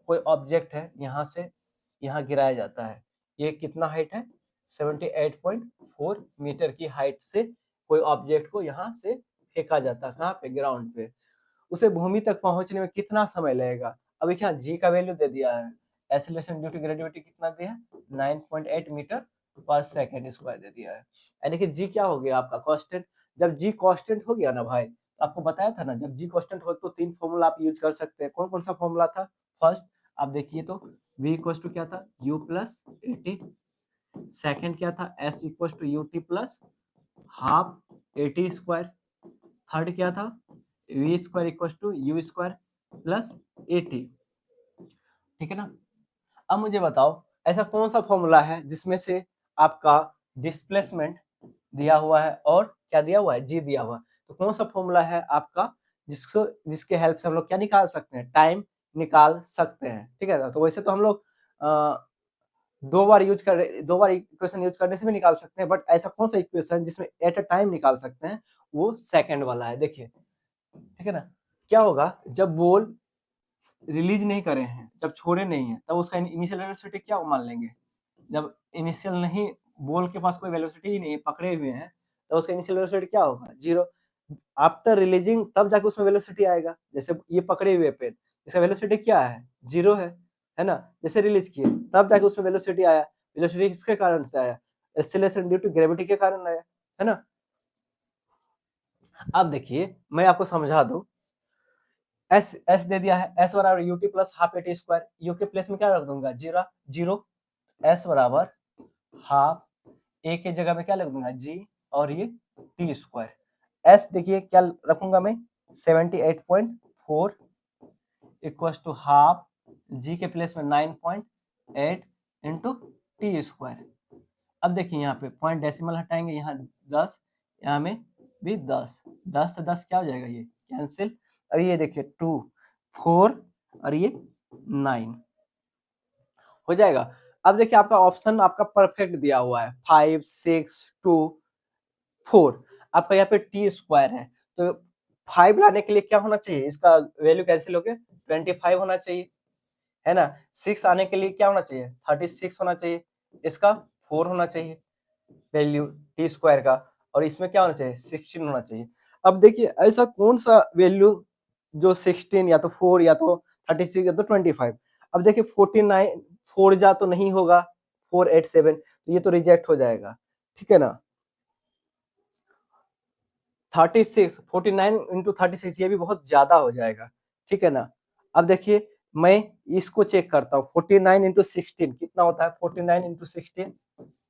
[SPEAKER 1] कोई ऑब्जेक्ट है, यहाँ से यहाँ गिराया जाता है, ये कितना हाइट है, 78.4 मीटर की हाइट से कोई ऑब्जेक्ट को यहाँ से फेंका जाता है, कहाँ पे, ग्राउंड पे। उसे भूमि तक पहुंचने में कितना समय लगेगा। अब यहाँ जी का वैल्यू दे दिया है, एक्सीलरेशन ड्यू टू ग्रेविटी कितना दिया है, 9.8 मीटर पर सेकेंड स्क्वायर दे दिया है, यानी कि जी क्या हो गया आपका कांस्टेंट। जब जी कांस्टेंट हो गया ना भाई, तो आपको बताया था ना, जब जी कांस्टेंट हो तो तीन फॉर्मूला आप यूज कर सकते हैं। कौन कौन सा फॉर्मूला था, फर्स्ट आप देखिए तो v इक्वल टू क्या था, u प्लस एटी, सेकेंड क्या था, s equal to u t plus half a t square, third क्या था, v square equal to u square plus a t, ठीक है ना। अब मुझे बताओ ऐसा कौन सा फॉर्मूला है जिसमें से आपका डिस्प्लेसमेंट दिया हुआ है और क्या दिया हुआ है, जी दिया हुआ है। तो कौन सा फॉर्मूला है आपका जिसके हेल्प से हम लोग क्या निकाल सकते हैं, टाइम निकाल सकते हैं, ठीक है ना। तो वैसे तो हम लोग दो बार इक्वेशन यूज करने से भी निकाल सकते हैं, बट ऐसा कौन सा इक्वेशन जिसमें एट अ टाइम निकाल सकते हैं, वो सेकंड वाला है। देखिए ठीक है ना, क्या होगा जब बॉल रिलीज नहीं करे हैं, जब छोड़े नहीं है, तब उसका इनिशियल वेलोसिटी क्या मान लेंगे, जब इनिशियल नहीं, बॉल के पास कोई वेलोसिटी ही नहीं, पकड़े हुए हैं, तो उसका इनिशियल वेलोसिटी क्या होगा, जीरो। आफ्टर रिलीजिंग तब जाके उसमें वेलोसिटी आएगा, जैसे ये पकड़े हुए पेन, इसका वेलोसिटी क्या है, जीरो है ना। जैसे रिलीज किए तब जाके उसमें वेलोसिटी आया, वेलोसिटी किसके कारण से आया, एक्सीलरेशन ड्यू टू ग्रेविटी के कारण आया, है ना। अब देखिए मैं आपको समझा दूं, एस दे दिया है, एस बराबर UT plus half a t square, you के प्लेस में क्या रख दूंगा, जीरो, एस बराबर हाफ, ए के जगह में क्या लग दूंगा, जी, और ये टी स्क्वायर। एस देखिए क्या रखूंगा मैं, 78.4 इक्वल टू हाफ, जी के प्लेस में 9.8 इंटू टी स्क्वायर। अब देखिए यहाँ पे पॉइंट डेसिमल हटाएंगे, यहाँ 10, यहाँ में भी 10, 10 से 10 क्या हो जाएगा, ये कैंसिल। अब ये देखिए 2 4 और ये 9 हो जाएगा। अब देखिए आपका ऑप्शन आपका परफेक्ट दिया हुआ है, 5 6 2 4, आपका यहाँ पे टी स्क्वायर है, तो 5 लाने के लिए क्या होना चाहिए, इसका वैल्यू कैंसिल होके 25 होना चाहिए, है ना। 6 आने के लिए क्या होना चाहिए, 36 होना चाहिए, इसका 4 होना चाहिए वैल्यू टी स्क्वायर का, और इसमें क्या होना चाहिए, 16 होना चाहिए। अब देखिए ऐसा कौन सा वैल्यू जो 16 या तो 4 या तो 36 या तो 25। अब देखिए 49 4 जा तो नहीं होगा, 487, तो ये तो रिजेक्ट हो जाएगा, ठीक है ना। 36 49 इंटू 36 ये भी बहुत ज्यादा हो जाएगा, ठीक है ना। अब देखिए मैं इसको चेक करता हूँ, 49 इंटू 16 कितना होता है, 49 इंटू 16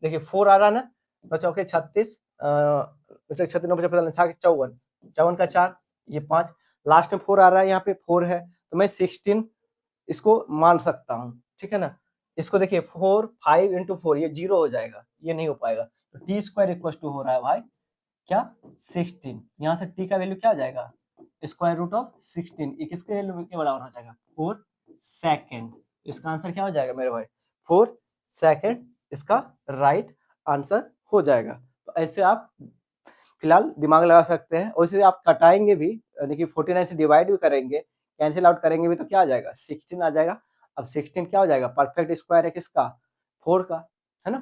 [SPEAKER 1] देखिए 4 आ रहा ना, 9 चौके 36, 36 9 54 54, 54 का 4, ये 5, लास्ट में 4 आ रहा है, यहाँ पे 4 है, तो मैं 16 इसको मान सकता हूँ, ठीक है ना। इसको देखिए 4 5 इंटू 4 ये 0 हो जाएगा, ये नहीं हो पाएगा, तो टी स्क्वायर इक्वल टू हो रहा है भाई क्या 16, यहाँ से टी का वैल्यू क्या आ जाएगा स्क्वायर रूट ऑफ 16, ये किसके वैल्यू के बराबर हो जाएगा 4 सेकेंड। इसका आंसर क्या हो जाएगा मेरे भाई 4 सेकेंड, इसका राइट आंसर हो जाएगा। तो ऐसे आप फिलहाल दिमाग लगा सकते हैं, और इसे आप कटाएंगे भी, यानी कि 49 से डिवाइड भी करेंगे, कैंसिल आउट करेंगे भी, तो क्या आ जाएगा 16 आ जाएगा। अब 16 क्या हो जाएगा परफेक्ट स्क्वायर है किसका 4 का, है ना।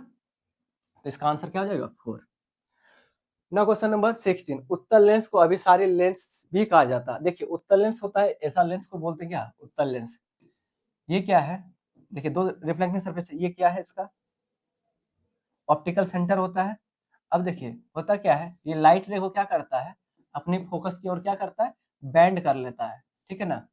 [SPEAKER 1] तो इसका आंसर क्या हो जाएगा 4। ना क्वेश्चन नंबर 16, उत्तल लेंस को अभिसारी लेंस भी कहा जाता है। देखिए उत्तल लेंस होता है, ऐसा लेंस को बोलते हैं क्या उत्तल लेंस। ये क्या है, देखिए दो रिफ्लेक्टिंग सरफेस, ये क्या है इसका ऑप्टिकल सेंटर होता है। अब देखिए होता क्या है, ये लाइट रे को क्या करता है अपनी फोकस की ओर क्या करता है बेंड कर लेता है, ठीक है ना।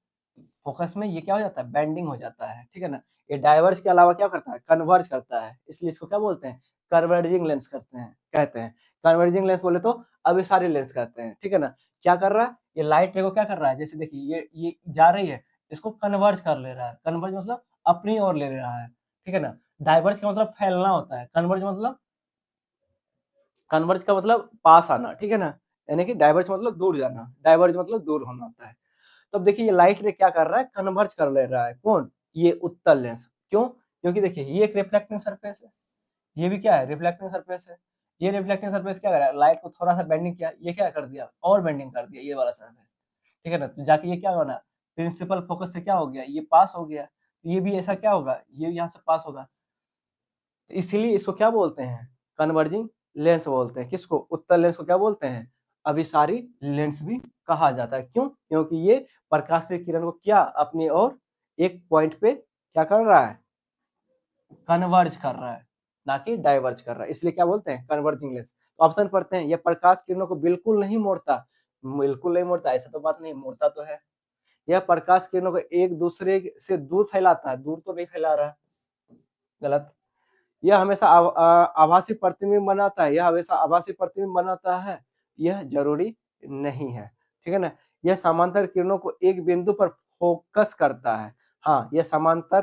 [SPEAKER 1] फोकस में ये क्या हो जाता है बेंडिंग हो जाता है, ठीक है ना। ये डाइवर्ज के अलावा क्या करता है कन्वर्ज करता है, इसलिए इसको क्या बोलते हैं कन्वर्जिंग लेंस करते हैं कहते हैं। कन्वर्जिंग लेंस बोले तो अभिसारी लेंस कहते हैं, ठीक है ना। क्या कर रहा है ये लाइट रे को क्या कर रहा है, जैसे देखिए ये जा रही है, इसको कन्वर्ज कर ले रहा है, कन्वर्ज मतलब अपनी ओर ले रहा है, ठीक है ना। डाइवर्ज का मतलब फैलना होता है, कन्वर्ज का मतलब पास आना, ठीक है ना। यानी कि डाइवर्ज मतलब दूर जाना, डाइवर्ज मतलब दूर होना होता है। तब देखिए ये लाइट रे क्या कर रहा है कन्वर्ज कर ले रहा है, कौन ये उत्तल लेंस। क्यों, क्योंकि देखिए ये एक रिफ्लेक्टिंग सरफेस है, ये भी क्या है रिफ्लेक्टिंग सरफेस है। ये रिफ्लेक्टिंग सरफेस क्या कर रहा है लाइट को थोड़ा सा बेंडिंग किया, ये क्या कर दिया और बेंडिंग कर दिया ये वाला सरफेस, ठीक है ना। तो जाके ये क्या होना प्रिंसिपल फोकस से क्या हो गया ये पास हो गया, ये भी ऐसा क्या होगा ये यहाँ से पास होगा। इसीलिए इसको क्या बोलते हैं कन्वर्जिंग लेंस बोलते हैं। किसको उत्तल लेंस को क्या बोलते हैं अभिसारी लेंस भी कहा जाता है। क्यों, क्योंकि ये प्रकाश की किरण को क्या अपनी ओर एक पॉइंट पे क्या कर रहा है कन्वर्ज कर रहा है, ना कि डाइवर्ज कर रहा है, इसलिए क्या बोलते हैं कन्वर्जिंग लेंस। तो ऑप्शन पढ़ते हैं, यह प्रकाश किरणों को बिल्कुल नहीं मोड़ता, बिल्कुल नहीं मोड़ता ऐसा तो बात नहीं, मोड़ता तो है। यह प्रकाश किरणों को एक दूसरे से दूर फैलाता है, दूर तो नहीं फैला रहा है, गलत। यह हमेशा आभासी प्रतिबिंब बनाता है, यह हमेशा आभासी प्रतिबिंब बनाता है, यह जरूरी नहीं है, ठीक है ना। यह समांतर किरणों को एक बिंदु पर फोकस करता है। हाँ यह समांतर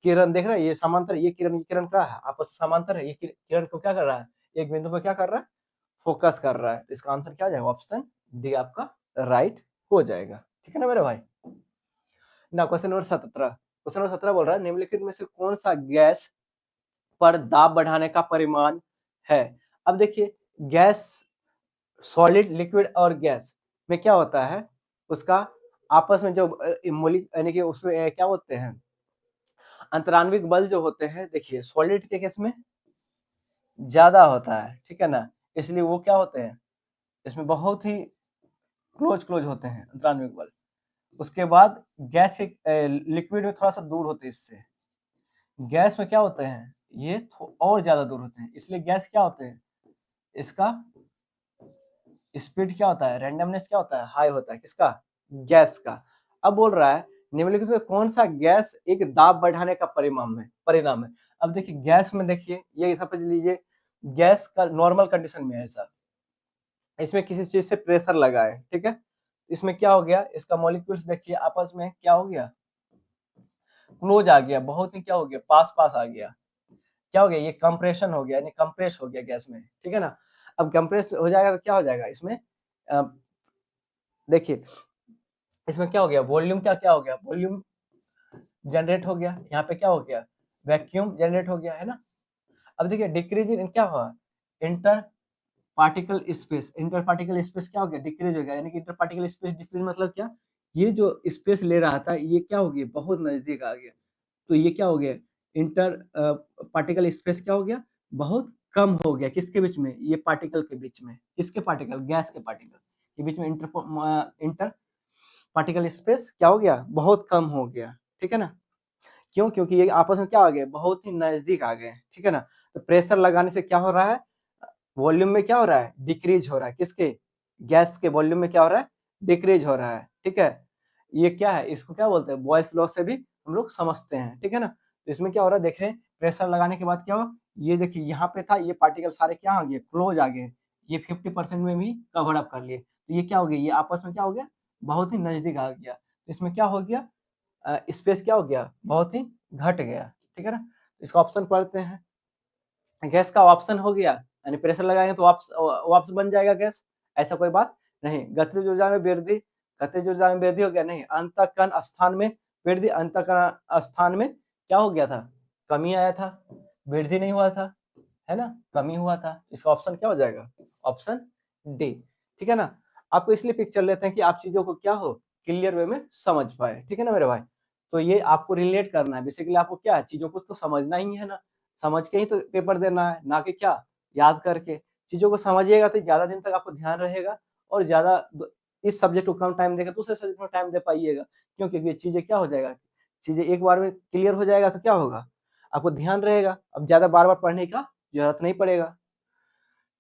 [SPEAKER 1] किरण देख रहा है, ये समांतर ये किरण क्या है आपस में समांतर है, ये किरण को क्या कर रहा है एक बिंदु पर क्या कर रहा है फोकस कर रहा है। इसका आंसर क्या हो जाएगा ऑप्शन डी आपका राइट हो जाएगा, ठीक है ना मेरे भाई। ना क्वेश्चन नंबर 17, क्वेश्चन नंबर 17 बोल रहा है निम्नलिखित में से कौन सा गैस पर दाब बढ़ाने का परिमाण है। अब देखिए गैस सॉलिड लिक्विड और गैस में क्या होता है उसका आपस में जो मौलिक यानी कि उसमें क्या बोलते हैं अंतराण्विक बल जो होते हैं, देखिए सॉलिड के केस में ज्यादा होता है, ठीक है ना। इसलिए वो क्या होते हैं इसमें बहुत ही क्लोज होते हैं अंतराण्विक बल। उसके बाद गैस लिक्विड में थोड़ा सा दूर होते हैं इससे, गैस में क्या होते हैं ये और ज्यादा दूर होते हैं, इसलिए गैस क्या होते हैं इसका स्पीड क्या होता है रैंडमनेस क्या होता है हाई होता है, किसका गैस का। अब बोल रहा है निम्नलिखित में कौन सा गैस एक दाब बढ़ाने का परिणाम है। अब देखिए गैस में देखिए ये समझ लीजिए गैस का नॉर्मल कंडीशन में है ऐसा, इसमें किसी चीज से प्रेशर लगा है, ठीक है। इसमें क्या हो गया इसका मॉलिक्यूल्स देखिए आपस में क्या हो गया क्लोज आ गया, बहुत ही क्या हो गया पास पास आ गया, क्या हो गया ये कंप्रेशन हो गया यानी कंप्रेस हो गया गैस में, ठीक है ना। अब कंप्रेस हो जाएगा तो क्या हो जाएगा इसमें देखिए इसमें क्या हो गया वॉल्यूम क्या हो गया वॉल्यूम जनरेट हो गया, यहाँ पे क्या हो गया वैक्यूम जनरेट हो गया, है ना। अब देखिए डिक्रीज इन क्या हुआ इंटर पार्टिकल स्पेस क्या हो गया डिक्रीज हो गया, यानी कि इंटर पार्टिकल स्पेस डिक्रीज मतलब क्या ये जो स्पेस ले रहा था ये क्या हो गया बहुत नजदीक आ गया, तो ये क्या हो गया इंटर पार्टिकल स्पेस क्या हो गया बहुत कम हो गया किसके बीच में ये पार्टिकल के बीच में, किसके पार्टिकल गैस के पार्टिकल के बीच में इंटर पार्टिकल स्पेस क्या हो गया बहुत कम हो गया, ठीक है ना। क्यों, क्योंकि ये आपस में क्या आ गए बहुत ही नजदीक आ गए, ठीक है ना। तो प्रेशर लगाने से क्या हो रहा है वॉल्यूम में क्या हो रहा है डिक्रीज हो रहा है, किसके गैस के वॉल्यूम में क्या हो रहा है डिक्रीज हो रहा है, ठीक है। ये क्या है इसको क्या बोलते हैं बॉयल्स लॉ से भी हम लोग समझते हैं, ठीक है ना। तो इसमें क्या हो रहा है देख रहे हैं प्रेशर लगाने के बाद क्या हुआ ये देखिए यहाँ पे था ये पार्टिकल सारे क्या आ गए क्लोज आ गए, ये 50% में भी कवर अप कर लिए। तो ये क्या हो गया, ये आपस में क्या हो गया, बहुत ही नजदीक आ गया। तो इसमें क्या हो गया, स्पेस क्या हो गया, बहुत ही घट गया। ठीक है ना, इसका ऑप्शन पढ़ते हैं। गैस का ऑप्शन हो गया, यानी प्रेशर लगाएंगे तो वापस बन जाएगा गैस, ऐसा कोई बात नहीं। गतिज ऊर्जा में वृद्धि, गतिज ऊर्जा में वृद्धि हो गया, नहीं। अंतःकरण स्थान में वृद्धि, अंतःकरण स्थान में क्या हो गया था, कमी आया था, वृद्धि नहीं हुआ था, है ना, कमी हुआ था। इसका ऑप्शन क्या हो जाएगा, ऑप्शन डी। ठीक है ना, आपको इसलिए पिक्चर लेते हैं कि आप चीजों को क्या हो, क्लियर वे में समझ पाए। ठीक है ना मेरे भाई, तो ये आपको रिलेट करना है बेसिकली, आपको क्या है, चीजों को तो समझना ही है ना, समझ के ही तो पेपर देना है, ना कि क्या याद करके। चीजों को समझिएगा तो ज्यादा दिन तक आपको ध्यान रहेगा, और ज्यादा इस सब्जेक्ट को कम टाइम देगा, दूसरे सब्जेक्ट में टाइम दे पाइएगा। क्योंकि ये चीजें क्या हो जाएगा, चीजें एक बार में क्लियर हो जाएगा तो क्या होगा, आपको ध्यान रहेगा, अब ज्यादा बार बार पढ़ने का जरूरत नहीं पड़ेगा।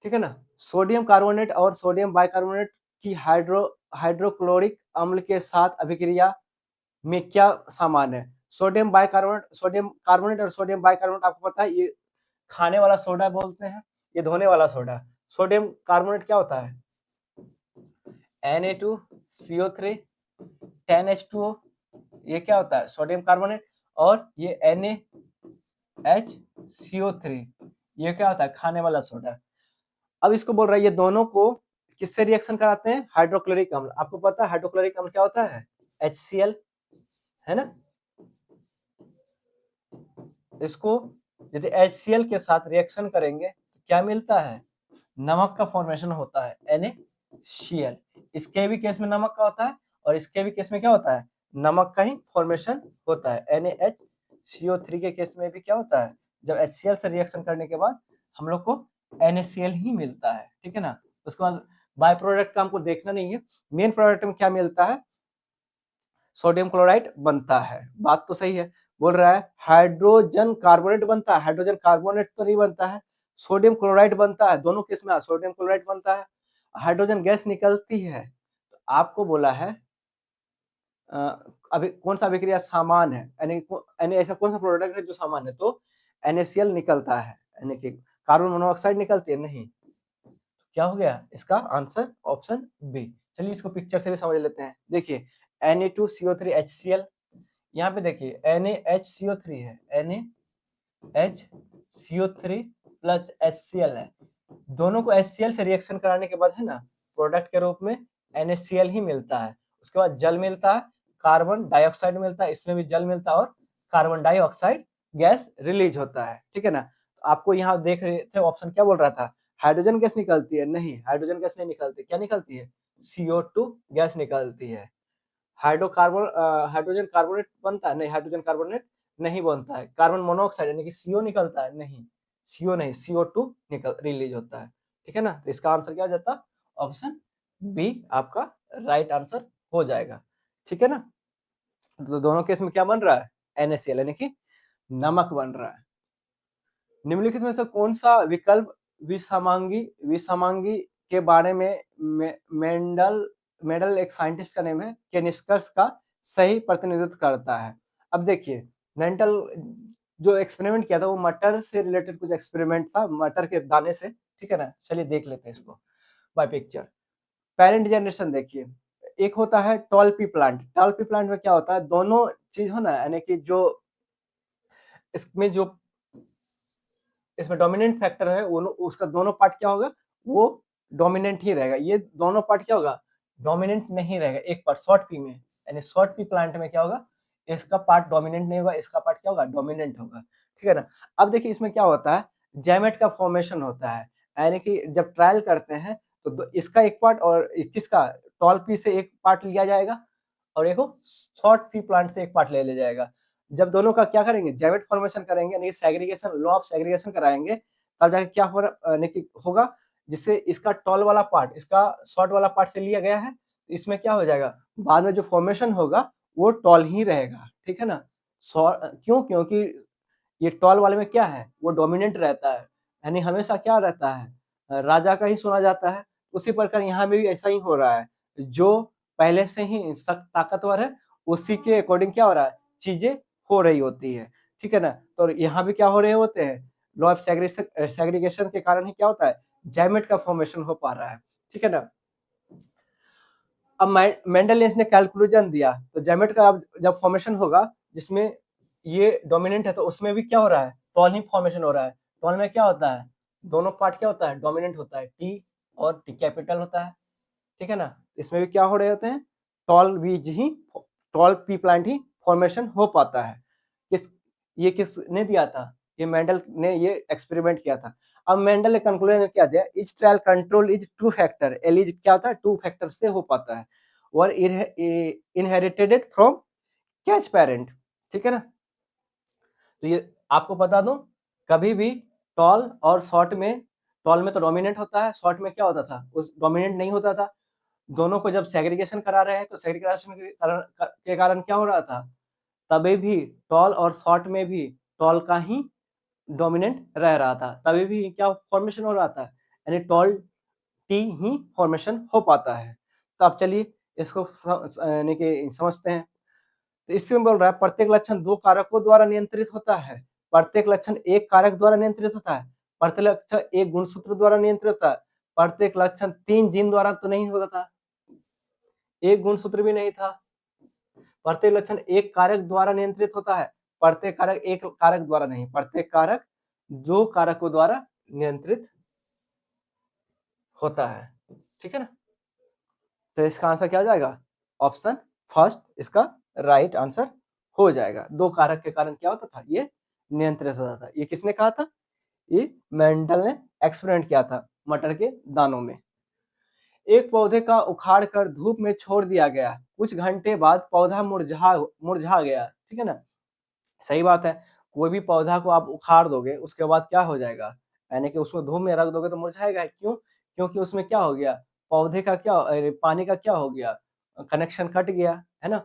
[SPEAKER 1] ठीक है ना, सोडियम कार्बोनेट और सोडियम बाइकार्बोनेट की हाइड्रोक्लोरिक अम्ल के साथ अभिक्रिया में क्या सामान है। सोडियम बाइकार्बोनेट, सोडियम कार्बोनेट और सोडियम बाइकार्बोनेट आपको पता है, ये खाने वाला सोडा बोलते हैं, ये धोने वाला सोडा। सोडियम कार्बोनेट क्या होता है, Na2CO3 10H2O, ये क्या होता है, सोडियम कार्बोनेट। और ये NaHCO3, ये क्या होता है, खाने वाला सोडा। अब इसको बोल रहा है ये दोनों को किससे रिएक्शन कराते हैं, हाइड्रोक्लोरिक अम्ल। आपको पता है हाइड्रोक्लोरिक अम्ल क्या होता है, HCl, है ना। इसको यदि HCl के साथ रिएक्शन करेंगे तो क्या मिलता है, नमक का फॉर्मेशन होता है, NaCl। इसके भी केस में नमक का होता है, और इसके भी केस में क्या होता है, नमक का ही फॉर्मेशन होता है। NaHCO3 के केस में भी क्या होता है, जब HCl से रिएक्शन करने के बाद हम लोग को NaCl ही मिलता है। ठीक है ना, उसके बाद बाय प्रोडक्ट का हमको देखना नहीं है, मेन प्रोडक्ट में क्या मिलता है, सोडियम क्लोराइड बनता है। बात तो सही है, बोल रहा है हाइड्रोजन कार्बोनेट बनता है, हाइड्रोजन कार्बोनेट तो नहीं बनता है, सोडियम क्लोराइड बनता है। दोनों केस में सोडियम क्लोराइड बनता है, हाइड्रोजन गैस निकलती है। तो आपको बोला है अभी कौन सा अभिक्रिया समान है, यानी ऐसा कौन सा प्रोडक्ट है जो समान है, तो NaCl निकलता है, यानी कि कार्बन मोनोऑक्साइड निकलती है, नहीं। क्या हो गया इसका आंसर, ऑप्शन बी। चलिए इसको पिक्चर से भी समझ लेते हैं। देखिए Na2CO3 HCl, यहाँ पे देखिए NaHCO3 है, NaHCO3 प्लस HCl है। दोनों को HCl से रिएक्शन कराने के बाद है ना, प्रोडक्ट के रूप में NaCl ही मिलता है। उसके बाद जल मिलता है, कार्बन डाइऑक्साइड मिलता है, इसमें भी जल मिलता है, और कार्बन डाइऑक्साइड गैस रिलीज होता है। ठीक है ना, तो आपको यहाँ देख रहे थे ऑप्शन क्या बोल रहा था, हाइड्रोजन गैस निकलती है, नहीं, हाइड्रोजन गैस नहीं निकलती, क्या निकलती है, CO2 गैस निकलती है। हाइड्रोजन कार्बोनेट बनता है, नहीं, हाइड्रोजन कार्बोनेट नहीं बनता है। कार्बन मोनोऑक्साइड यानी कि CO निकलता है, नहीं, CO नहीं, CO2 निकल रिलीज होता है। ठीक है ना, तो इसका आंसर क्या हो जाता, ऑप्शन बी आपका राइट आंसर हो जाएगा। ठीक है ना, तो दोनों केस में क्या बन रहा है, NaCl यानी कि नमक बन रहा है। निम्नलिखित में से कौन सा विकल्प विषमांगी विषमांगी के बारे में मेंडल मेडल एक साइंटिस्ट का नेम है, के निष्कर्ष का सही प्रतिनिधित्व करता है। अब देखिए मेंटल जो एक्सपेरिमेंट किया था वो मटर से रिलेटेड कुछ एक्सपेरिमेंट था, मटर के दाने से। ठीक है ना, चलिए देख लेते हैं इसको बाय पिक्चर। पेरेंट जनरेशन देखिए, एक होता है toll P plant. Toll P plant में क्या होता है, दोनों चीज हो ना, यानी कि जो जो इसमें डोमिनेंट फैक्टर है वो उसका दोनों पार्ट क्या होगा, वो डोमिनेंट ही रहेगा। ये दोनों पार्ट क्या होगा, डोमिनेंट नहीं रहेगा। एक पार्ट शॉर्ट पी में, यानी शॉर्ट पी प्लांट में क्या होगा, इसका पार्ट डोमिनेंट नहीं होगा, इसका पार्ट क्या होगा, डोमिनेंट होगा। ठीक है ना, अब देखिए इसमें क्या होता है, जैमेट का फॉर्मेशन होता है, यानी कि जब ट्रायल करते हैं तो इसका एक पार्ट और किसका, टॉल पी से एक पार्ट लिया जाएगा, और एक शॉर्ट पी प्लांट से एक पार्ट ले लिया जाएगा। जब दोनों का क्या करेंगे, जैमेट फॉर्मेशन करेंगे, यानी सेग्रीगेशन, लॉ ऑफ सेग्रीगेशन कराएंगे, तब जाके क्या होगा, जिससे इसका टॉल वाला पार्ट इसका शॉर्ट वाला पार्ट से लिया गया है, इसमें क्या हो जाएगा, बाद में जो फॉर्मेशन होगा वो टॉल ही रहेगा। ठीक है ना, क्यों, क्योंकि ये टॉल वाले में क्या है, वो डोमिनेंट रहता है, यानी हमेशा क्या रहता है, राजा का ही सुना जाता है। उसी प्रकार यहाँ में भी ऐसा ही हो रहा है, जो पहले से ही सख्त ताकतवर है उसी के अकॉर्डिंग क्या हो रहा है, चीजें हो रही होती है। ठीक है ना, तो यहाँ भी क्या हो रहे होते हैं, लॉ ऑफ सेग्रीगेशन के कारण ही क्या होता है, जाइमेट का फॉर्मेशन हो पा रहा है, ठीक है ना। अब मेंडल ने इसने कैलकुलेशन दिया, तो जाइमेट का अब जब फॉर्मेशन होगा जिसमें ये डोमिनेंट है, तो उसमें भी क्या हो रहा है, टॉल ही फॉर्मेशन हो रहा है। टॉल में क्या होता है, दोनों पार्ट क्या होता है, डोमिनेंट होता है, टी और टी कैपिटल होता है, ठीक है ना। इसमें भी क्या हो रहे होते हैं, टॉल बीज ही, टॉल पी प्लांट ही फॉर्मेशन हो पाता है। ये किसने दिया था, ये मेंडल ने ये एक्सपेरिमेंट किया था। अब मेंडल ने कंक्लूजन क्या दिया, etch trial control is two factor, L is क्या था, टू फैक्टर से हो पाता है, और इनहेरिटेड फ्रॉम कैच पेरेंट, ठीक है ना। तो ये आपको बता दूं, कभी भी टॉल और शॉर्ट में, टॉल में तो डोमिनेंट होता है, शॉर्ट में क्या होता था, उस डोमिनेंट नहीं होता था। दोनों को जब सेग्रीगेशन करा रहे हैं, तो सेग्रीगेशन के कारण क्या हो रहा था, तभी भी टॉल और शॉर्ट में भी टॉल का ही डोमिनेंट रह रहा था, तभी भी क्या फॉर्मेशन हो रहा था, यानी टॉल टी ही फॉर्मेशन हो पाता है। तो अब चलिए इसको यानी कि समझते हैं। तो इसमें बोल रहा है प्रत्येक लक्षण दो कारकों द्वारा नियंत्रित होता है, प्रत्येक लक्षण एक कारक द्वारा नियंत्रित होता है, प्रत्येक लक्षण एक गुणसूत्र द्वारा नियंत्रित होता है, प्रत्येक लक्षण तीन जीन द्वारा तो नहीं होता था, एक गुणसूत्र भी नहीं था, प्रत्येक लक्षण एक कारक द्वारा नियंत्रित होता है, प्रत्येक कारक एक कारक द्वारा नहीं, प्रत्येक कारक दो कारकों द्वारा नियंत्रित होता है, ठीक है ना। तो इसका आंसर क्या हो जाएगा, ऑप्शन फर्स्ट इसका राइट आंसर हो जाएगा। दो कारक के कारण क्या होता था, ये नियंत्रित होता था। ये किसने कहा था, ये मेंडल ने एक्सपेरिमेंट किया था मटर के दानों में। एक पौधे का उखाड़ कर धूप में छोड़ दिया गया, कुछ घंटे बाद पौधा मुरझा मुरझा गया, ठीक है ना। सही बात है, कोई भी पौधा को आप उखाड़ दोगे उसके बाद क्या हो जाएगा, यानी कि उसको धूप में रख दोगे तो मुरझाएगा। क्यों, क्योंकि उसमें क्या हो गया, पौधे का क्या पानी का क्या हो गया, कनेक्शन कट गया, है ना।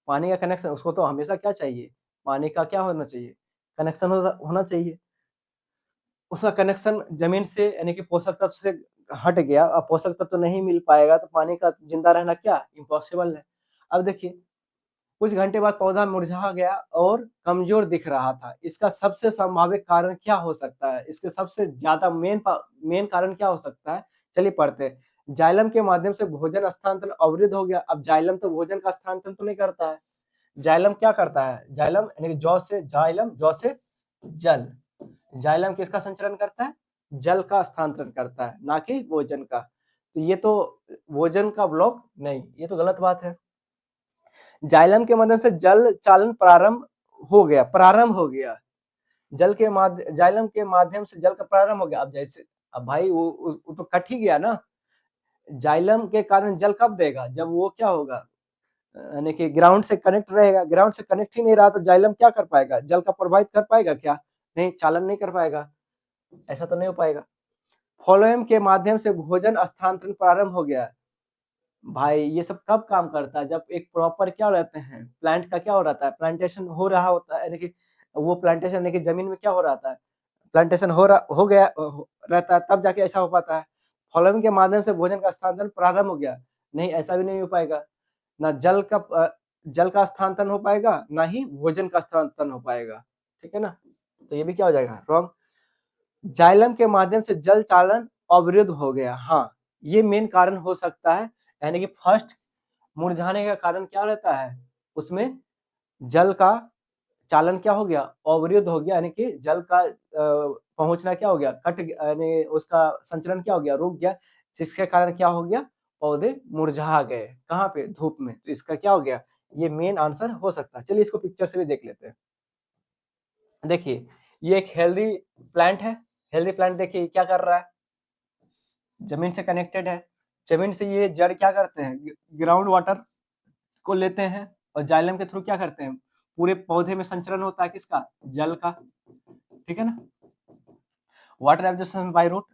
[SPEAKER 1] पानी का कनेक्शन, उसको तो हमेशा क्या चाहिए, पानी का क्या होना चाहिए, कनेक्शन होना चाहिए। उसका कनेक्शन जमीन से यानी कि पोषक तत्व से हट गया, अब पोषक तत्व नहीं मिल पाएगा तो पानी का जिंदा रहना क्या इम्पॉसिबल है। अब देखिए कुछ घंटे बाद पौधा मुरझा गया और कमजोर दिख रहा था, इसका सबसे संभावित कारण क्या हो सकता है, इसके सबसे ज्यादा मेन कारण क्या हो सकता है, चलिए पढ़ते हैं। जाइलम के माध्यम से भोजन स्थानांतरण अवरुद्ध हो गया। अब जाइलम तो भोजन का स्थानांतरण तो नहीं करता है, जाइलम क्या करता है, जाइलम यानी कि जौ से जाइलम, जौ से जल, जाइलम किसका संचरण करता है, जल का स्थानांतरण करता है, ना कि भोजन का। तो ये तो भोजन का ब्लॉक नहीं, ये तो गलत बात है। जाइलम के माध्यम से जल चालन प्रारंभ हो गया, जाइलम के माध्यम से जल का प्रारंभ हो गया। अब जैसे, अब भाई वो तो कट ही गया ना, जाइलम के कारण जल कब देगा, जब वो क्या होगा, यानी कि ग्राउंड से कनेक्ट रहेगा, ग्राउंड से कनेक्ट ही नहीं रहा तो जाइलम क्या कर पाएगा, जल का प्रवाहित कर पाएगा क्या, नहीं, चालन नहीं कर पाएगा, ऐसा तो नहीं हो पाएगा। फ्लोएम के माध्यम से भोजन स्थानांतरण प्रारंभ हो गया। भाई ये सब कब काम करता है, जब एक प्रॉपर क्या रहते हैं, प्लांट का क्या हो रहा है, प्लांटेशन हो रहा होता है, यानी कि वो प्लांटेशन यानी कि जमीन में क्या हो रहा है, प्लांटेशन हो गया रहता है, तब जाके ऐसा हो पाता है। फ्लोएम के माध्यम से भोजन का स्थानांतरण प्रारंभ हो गया, नहीं ऐसा भी नहीं हो पाएगा, ना जल का स्थानांतरण हो पाएगा, ना ही भोजन का स्थानांतरण हो पाएगा, ठीक है ना। तो ये भी क्या हो जाएगा, रॉन्ग। जाइलम के माध्यम से जल चालन अवरुद्ध हो गया, हाँ ये मेन कारण हो सकता है, यानी कि फर्स्ट मुरझाने का कारण क्या रहता है, उसमें जल का चालन क्या हो गया, अवरुद्ध हो गया, यानी कि जल का पहुंचना क्या हो गया, यानी उसका संचरण क्या हो गया, रुक गया, जिसके कारण क्या हो गया, पौधे मुरझा गए, कहाँ पे, धूप में। तो इसका क्या हो गया, ये मेन आंसर हो सकता है। चलिए इसको पिक्चर से भी देख लेते हैं। देखिए ये एक हेल्दी प्लांट है, हेल्दी प्लांट देखिए क्या कर रहा है, जमीन से कनेक्टेड है, जमीन से ये जड़ क्या करते हैं, ग्राउंड वाटर को लेते हैं और जाइलम के थ्रू क्या करते हैं, पूरे पौधे में संचरण होता है किसका, जल का, ठीक है ना। वाटर एब्जॉर्प्शन बाय रूट,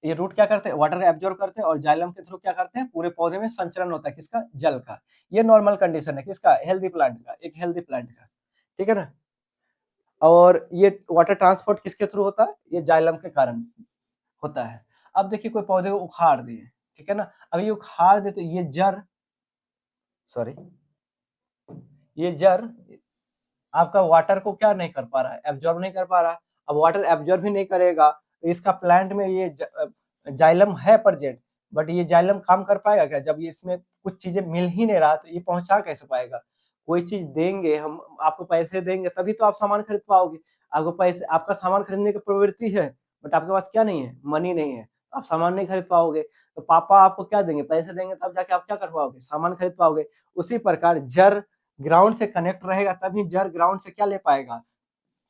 [SPEAKER 1] ये रूट क्या करते हैं, वाटर एब्जॉर्ब करते हैं और जाइलम के थ्रू क्या करते हैं, पूरे पौधे में संचरण होता है किसका, जल का। ये नॉर्मल कंडीशन है किसका, हेल्दी प्लांट का, एक हेल्दी प्लांट का, ठीक है ना। और ये वाटर ट्रांसपोर्ट किसके थ्रू होता है, ये जाइलम के कारण होता है। अब देखिए कोई पौधे को उखाड़ दिए, ठीक है ना, अब ये उखाड़ दे तो ये जड़, सॉरी, ये जड़ आपका वाटर को क्या नहीं कर पा रहा है, एब्जॉर्ब नहीं कर पा रहा। अब वाटर एब्जॉर्ब ही नहीं करेगा तो इसका प्लांट में ये जाइलम है प्रेजेंट, बट ये जाइलम काम कर पाएगा क्या? जब ये इसमें कुछ चीजें मिल ही नहीं रहा तो ये पहुंचा कैसे पाएगा? कोई चीज देंगे, हम आपको पैसे देंगे तभी तो आप सामान खरीद पाओगे। आपको पैसे, आपका सामान खरीदने की प्रवृत्ति है, बट आपके पास क्या नहीं है? मनी नहीं है, आप सामान नहीं खरीद पाओगे। तो पापा आपको क्या देंगे? पैसे देंगे, तब जाके आप क्या कर पाओगे? सामान खरीद पाओगे। उसी प्रकार जड़ ग्राउंड से कनेक्ट रहेगा तभी जड़ ग्राउंड से क्या ले पाएगा?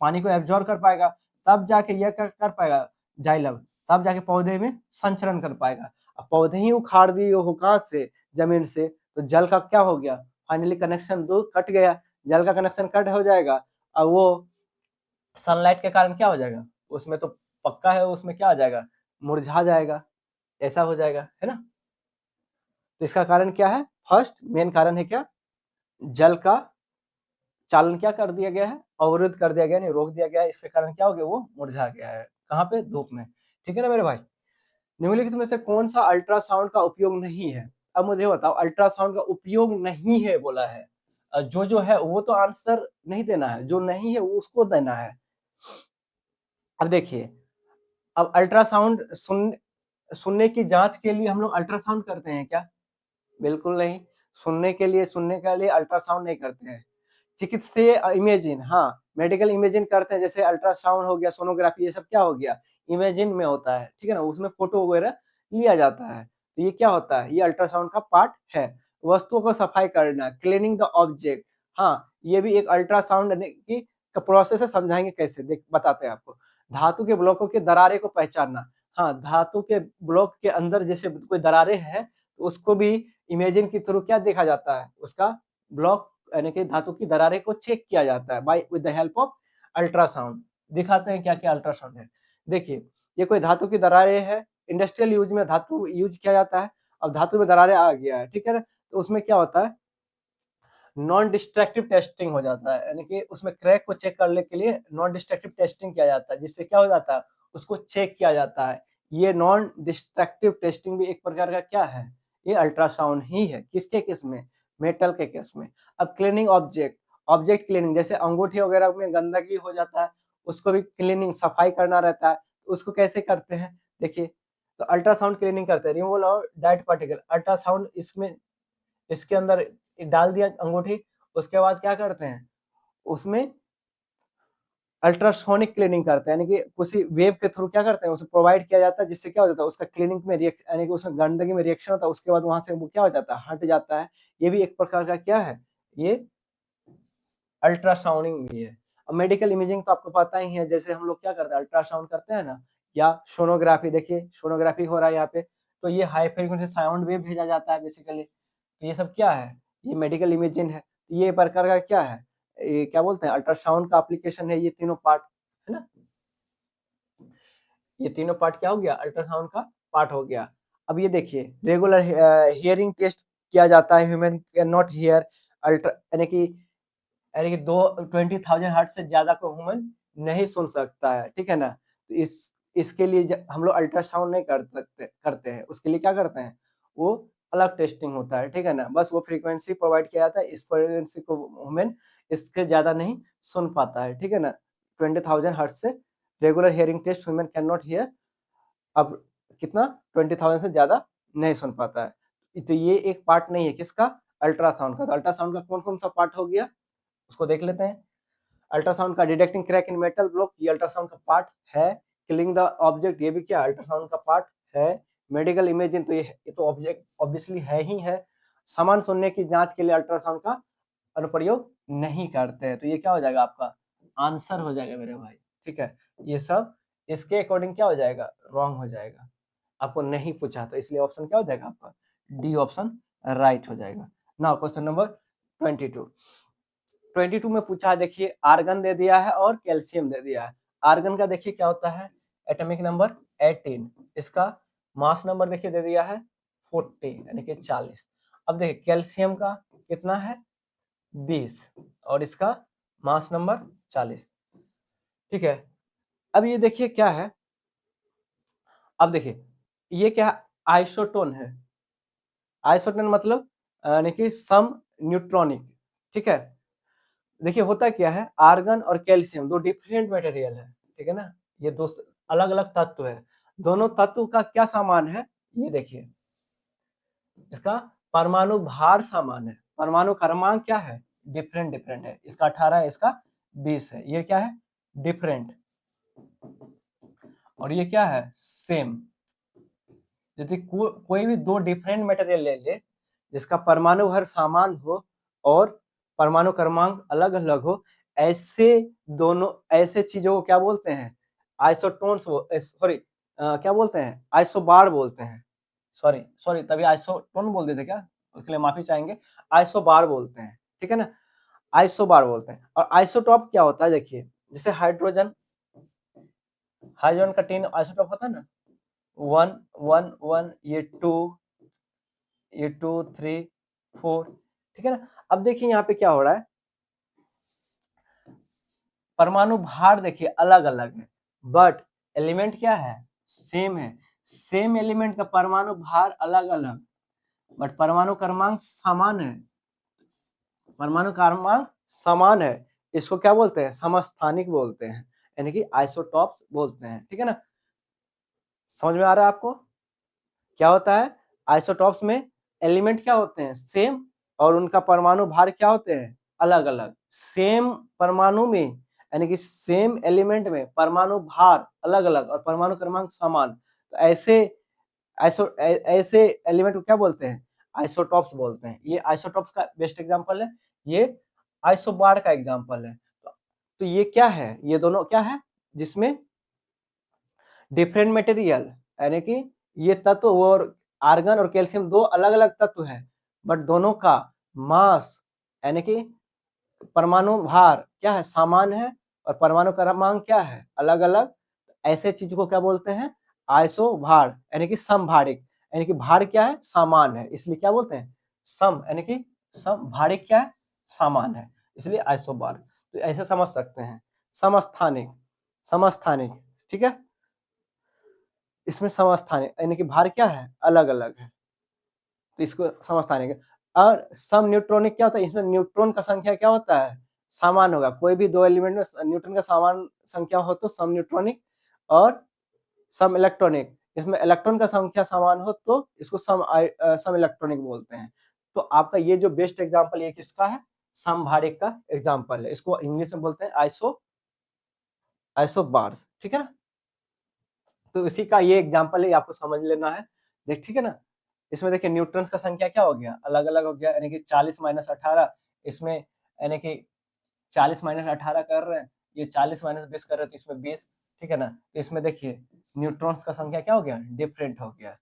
[SPEAKER 1] पानी को एब्जॉर्ब कर पाएगा, तब जाके यह कर पाएगा जाइलम, तब जाके पौधे में संचरण कर पाएगा। अब पौधे ही उखाड़ दिए हो कहाँ से? जमीन से, तो जल का क्या हो गया? फाइनली कनेक्शन दो कट गया, जल का कनेक्शन कट हो जाएगा। अब वो सनलाइट के कारण क्या हो जाएगा? उसमें तो पक्का है, उसमें क्या आ जाएगा? मुरझा जाएगा, ऐसा हो जाएगा, है ना? तो इसका कारण क्या है? फर्स्ट मेन कारण है क्या? जल का चालन क्या कर दिया गया है? अवरुद्ध कर दिया गया, नहीं रोक दिया गया है। इसके कारण क्या हो गया? वो मुरझा गया है। कहाँ पे? धूप में। ठीक है ना मेरे भाई? निम्नलिखित में से कौन सा अल्ट्रासाउंड का उपयोग नहीं है? अब मुझे बताओ, अल्ट्रासाउंड का उपयोग नहीं है बोला है, जो है वो तो आंसर नहीं देना है, जो नहीं है वो उसको देना है। अब देखिए, अब अल्ट्रासाउंड सुनने की जांच के लिए हम लोग अल्ट्रासाउंड करते हैं क्या? बिल्कुल नहीं। सुनने के लिए अल्ट्रासाउंड नहीं करते हैं। चिकित्सीय इमेजिंग, हाँ मेडिकल इमेजिंग करते हैं, जैसे अल्ट्रासाउंड हो गया, सोनोग्राफी, ये सब क्या हो गया? इमेजिंग में होता है, ठीक है ना? उसमें फोटो वगैरह लिया जाता है, तो ये क्या होता है? ये अल्ट्रासाउंड का पार्ट है। वस्तुओं को सफाई करना, क्लीनिंग द ऑब्जेक्ट, हाँ ये भी एक अल्ट्रासाउंड की प्रोसेस है। समझाएंगे कैसे, देख बताते हैं आपको। धातु के ब्लॉकों के दरारे को पहचानना, हाँ धातु के ब्लॉक के अंदर जैसे कोई दरारें है तो उसको भी इमेजिंग के थ्रू क्या देखा जाता है? उसका ब्लॉक यानी कि धातु की दरारें को चेक किया जाता है by with the help of ultrasound. दिखाते हैं क्या क्या अल्ट्रासाउंड है। देखिए, ये कोई धातु की दरारें है, इंडस्ट्रियल यूज में धातु यूज किया जाता है। अब धातु में दरारें आ गया है, ठीक है ना? तो उसमें क्या होता है? नॉन डिस्ट्रक्टिव टेस्टिंग हो जाता है, यानी कि उसमें क्रैक को चेक करने के लिए नॉन डिस्ट्रक्टिव टेस्टिंग किया जाता है, जिससे क्या हो जाता है? उसको चेक किया जाता है। ये नॉन डिस्ट्रक्टिव टेस्टिंग भी एक प्रकार का क्या है? ये अल्ट्रासाउंड ही है। किसके केस में? मेटल के केस में। अब क्लीनिंग ऑब्जेक्ट, ऑब्जेक्ट क्लीनिंग, जैसे अंगूठी वगैरह में गंदगी हो जाता है, उसको भी क्लीनिंग सफाई करना रहता है, उसको कैसे करते हैं? देखिए, तो अल्ट्रासाउंड क्लीनिंग करते हैं, removal of dart particle. Ultrasound इसमें इसके अंदर डाल दिया अंगूठी, उसके बाद क्या करते हैं? उसमें अल्ट्रासोनिक क्लीनिंग करते हैं, यानी कि किसी वेव के थ्रू क्या करते हैं? उसे प्रोवाइड किया जाता है, जिससे क्या हो जाता है? उसका क्लीनिंग में यानी कि उसमें गंदगी में रिएक्शन होता है, उसके बाद वहां से वो क्या हो जाता है? हट जाता है। ये भी एक प्रकार का क्या है? ये अल्ट्रासाउंडिंग भी है। अब मेडिकल इमेजिंग तो आपको पता ही है, जैसे हम लोग क्या करते हैं? अल्ट्रासाउंड करते हैं ना, या सोनोग्राफी। देखिए सोनोग्राफी हो रहा है यहाँ पे, तो ये हाई फ्रीक्वेंसी साउंड वेव भेजा जाता है बेसिकली। तो ये सब क्या है? ये मेडिकल इमेजिंग है। ये प्रकार का क्या है? ये क्या बोलते हैं? अल्ट्रासाउंड का एप्लीकेशन है ये तीनों पार्ट, है ना? ये तीनों पार्ट क्या हो गया? अल्ट्रासाउंड का पार्ट हो गया। अब ये देखिए, रेगुलर हियरिंग टेस्ट किया जाता है, human can not here ultra, यानी कि दो 20,000 हर्ट्ज से ज्यादा को ह्यूमन नहीं सुन सकता है, ठीक है ना? तो इसके लिए हम लोग अल्ट्रासाउंड नहीं करते हैं। उसके लिए क्या करते हैं? वो अलग टेस्टिंग होता है, ठीक है ना? बस वो फ्रीक्वेंसी प्रोवाइड किया जाता है, इस फ्रीक्वेंसी को ह्यूमन इसके ज्यादा नहीं सुन पाता है, ठीक है ना? 20,000 हर्ट्ज से regular hearing test human can not hear. अब कितना? 20,000 से ज्यादा नहीं सुन पाता है। तो ये एक पार्ट नहीं है किसका? अल्ट्रासाउंड का। तो अल्ट्रासाउंड का कौन कौन सा पार्ट हो गया? उसको देख लेते हैं। अल्ट्रासाउंड का detecting crack in metal block, ये अल्ट्रासाउंड का पार्ट है। किलिंग द ऑब्जेक्ट, ये भी क्या? अल्ट्रासाउंड का पार्ट है। मेडिकल इमेजिंग, तो ये तो ऑब्जेक्ट ऑब्वियसली है ही है। सामान सुनने की जांच के लिए अल्ट्रासाउंड का अनुप्रयोग नहीं करते हैं, तो ये क्या हो जाएगा? आपका आंसर हो जाएगा मेरे भाई, ठीक है? ये सब इसके अकॉर्डिंग क्या हो जाएगा? रॉन्ग हो जाएगा। आपको नहीं पूछा तो इसलिए ऑप्शन क्या हो जाएगा आपका? डी ऑप्शन राइट हो जाएगा। Now question number 22। 22 में पूछा है, देखिए आर्गन दे दिया है और कैल्शियम दे दिया है। आर्गन का देखिए क्या होता है? Atomic number 18। इसका मास नंबर देखिए दे दिया है 40, यानी कि 40। अब देखिए कैल्शियम का कितना है? 20, और इसका मास नंबर 40, ठीक है? अब ये देखिए क्या है? अब देखिए ये क्या है? आइसोटोन है। आइसोटोन मतलब यानी कि सम न्यूट्रॉनिक, ठीक है? देखिए होता क्या है? आर्गन और कैल्शियम दो डिफरेंट मटेरियल है, ठीक है ना? ये दो अलग अलग तत्व है। दोनों तत्व का क्या समान है, ये देखिए, इसका परमाणु भार समान है, परमाणु क्रमांक क्या है, डिफरेंट डिफरेंट है, इसका 18 है, इसका 20 है, ये क्या है, डिफरेंट, और ये क्या है, सेम। यदि कोई भी दो डिफरेंट मटेरियल ले ले जिसका परमाणु भार समान हो और परमाणु क्रमांक अलग अलग हो, ऐसे दोनों ऐसे चीजों को क्या बोलते हैं, आइसोटोन्स, सॉरी क्या बोलते हैं, आइसोबार बोलते हैं, सॉरी सॉरी तभी आइसोटोन बोल देते क्या, उसके लिए माफी चाहेंगे, आइसोबार बोलते हैं, ठीक है ना, आइसोबार बोलते हैं। और आइसोटॉप क्या होता है, देखिए, जैसे हाइड्रोजन, हाइड्रोजन का 10 आइसोटॉप होता है ना, 1 1 1, ये 2, ये 2 3 4, ठीक है ना। अब देखिए यहाँ पे क्या हो रहा है, परमाणु भार देखिए अलग अलग है, बट एलिमेंट क्या है, सेम है, सेम एलिमेंट का परमाणु भार अलग अलग, बट परमाणु क्रमांक समान है, परमाणु क्रमांक समान है, इसको क्या बोलते हैं, समस्थानिक बोलते हैं, यानी कि आइसोटॉप्स बोलते हैं, ठीक है ना। समझ में आ रहा है आपको, क्या होता है, आइसोटॉप्स में एलिमेंट क्या होते हैं, सेम, और उनका परमाणु भार क्या होते हैं, अलग अलग। सेम परमाणु में यानी कि सेम एलिमेंट में परमाणु भार अलग अलग और परमाणु क्रमांक समान, तो ऐसे एलिमेंट को क्या बोलते हैं, आइसोटॉप्स बोलते हैं। ये आइसोटॉप्स का बेस्ट एग्जांपल है, ये आइसोबार का एग्जांपल है। तो ये क्या है, ये दोनों क्या है, जिसमें डिफरेंट मटेरियल, यानी कि ये तत्व और आर्गन और कैल्शियम दो अलग अलग तत्व है, बट दोनों का मास यानी कि परमाणु भार क्या है, समान है, और परमाणु क्रमांक क्या है, अलग अलग। ऐसे चीज को क्या बोलते हैं, आइसोभार, यानी कि समभारिक, यानी कि भार क्या है, समान है, इसलिए क्या बोलते हैं, सम, यानी कि समभारिक क्या है, समान है, इसलिए आइसोबार। तो ऐसे समझ सकते हैं। समस्थानिक, समस्थानिक, ठीक है, इसमें समस्थानिक यानी कि भार क्या है, अलग अलग है, तो इसको समस्थानिक। और सम न्यूट्रॉनिक क्या होता है, इसमें न्यूट्रॉन का संख्या क्या होता है, समान होगा, कोई भी दो एलिमेंट में न्यूट्रॉन का समान संख्या हो तो सम न्यूट्रॉनिक, और सम इलेक्ट्रॉनिक, इसमें इलेक्ट्रॉन का संख्या समान हो तो इसको सम इलेक्ट्रॉनिक बोलते हैं। तो आपका ये जो बेस्ट एग्जांपल ये किसका है, समभारिक का एग्जांपल है, इसको इंग्लिश में बोलते हैं आइसोबार्स, ठीक है ना। तो इसी का ये एग्जांपल है, आपको समझ लेना है, देख, ठीक है ना। इसमें देखिए न्यूट्रॉन्स का संख्या क्या हो गया, अलग अलग हो गया, यानी कि 40 माइनस 18, इसमें यानी कि 40 माइनस 18 कर रहे हैं, ये 40 माइनस 20 कर रहे हैं, तो इसमें 20, ठीक है ना। तो इसमें देखिए न्यूट्रॉन्स का संख्या क्या हो गया, डिफरेंट हो गया,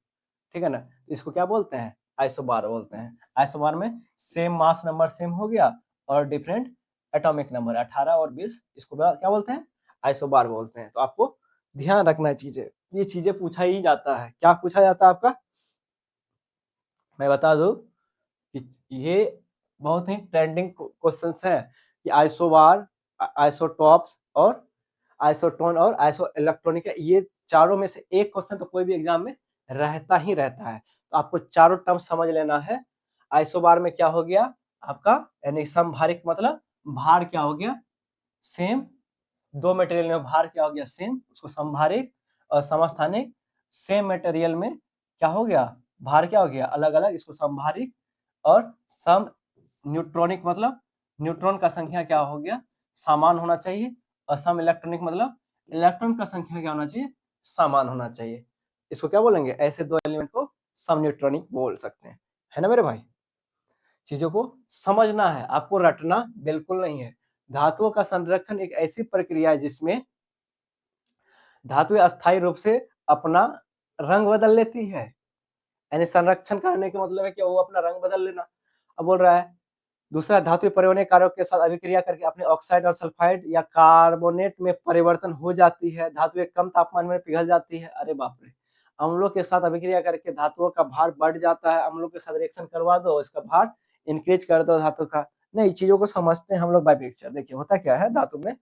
[SPEAKER 1] ठीक है ना। तो इसको क्या बोलते हैं, आइसोबार बोलते हैं। आइसोबार में सेम मास नंबर सेम हो गया और डिफरेंट एटॉमिक नंबर 18 और 20, इसको क्या बोलते हैं, आइसोबार बोलते हैं। तो आपको ध्यान रखना है चीजें, ये चीजें पूछा ही जाता है। क्या पूछा जाता है आपका, मैं बता दूं कि ये बहुत ही ट्रेंडिंग क्वेश्चंस है कि आइसोबार, आइसोटॉप्स और आइसोटोन और आइसो इलेक्ट्रॉनिक है, ये चारों में से एक क्वेश्चन तो कोई भी एग्जाम में रहता ही रहता है। तो आपको चारों टर्म समझ लेना है। आइसोबार में क्या हो गया आपका, यानी समभारिक मतलब भार क्या हो गया, सेम, दो मटेरियल में भार क्या हो गया, सेम, उसको समभारिक। और समस्थानिक, सेम मटेरियल में क्या हो गया, भार क्या हो गया, अलग अलग, इसको समभारिक। और सम न्यूट्रॉनिक मतलब न्यूट्रॉन का संख्या क्या हो गया, समान होना चाहिए। और सम इलेक्ट्रॉनिक मतलब इलेक्ट्रॉन का संख्या क्या होना चाहिए, समान होना चाहिए। इसको क्या बोलेंगे, ऐसे दो एलिमेंट को सम न्यूट्रॉनिक बोल सकते हैं, है ना मेरे भाई। चीजों को समझना है, आपको रटना बिल्कुल नहीं है। धातुओं का संरक्षण एक ऐसी प्रक्रिया है जिसमें धातु अस्थायी रूप से अपना रंग बदल लेती है, यानी संरक्षण करने का मतलब है कि वो अपना रंग बदल लेना। अब बोल रहा है दूसरा, धातु पर्यावरणीय कारक के साथ अभिक्रिया करके अपने ऑक्साइड और सल्फाइड या कार्बोनेट में परिवर्तन हो जाती है, धातु कम तापमान में पिघल जाती है। अरे बाप रे, अम्लों के साथ अभिक्रिया करके धातुओं का भार बढ़ जाता है, अम्लों के साथ रिएक्शन करवा दो, इसका भार इंक्रीज कर दो धातु का। नहीं, चीजों को समझते हैं हम लोग बाय पिक्चर। देखिए होता क्या है धातु में,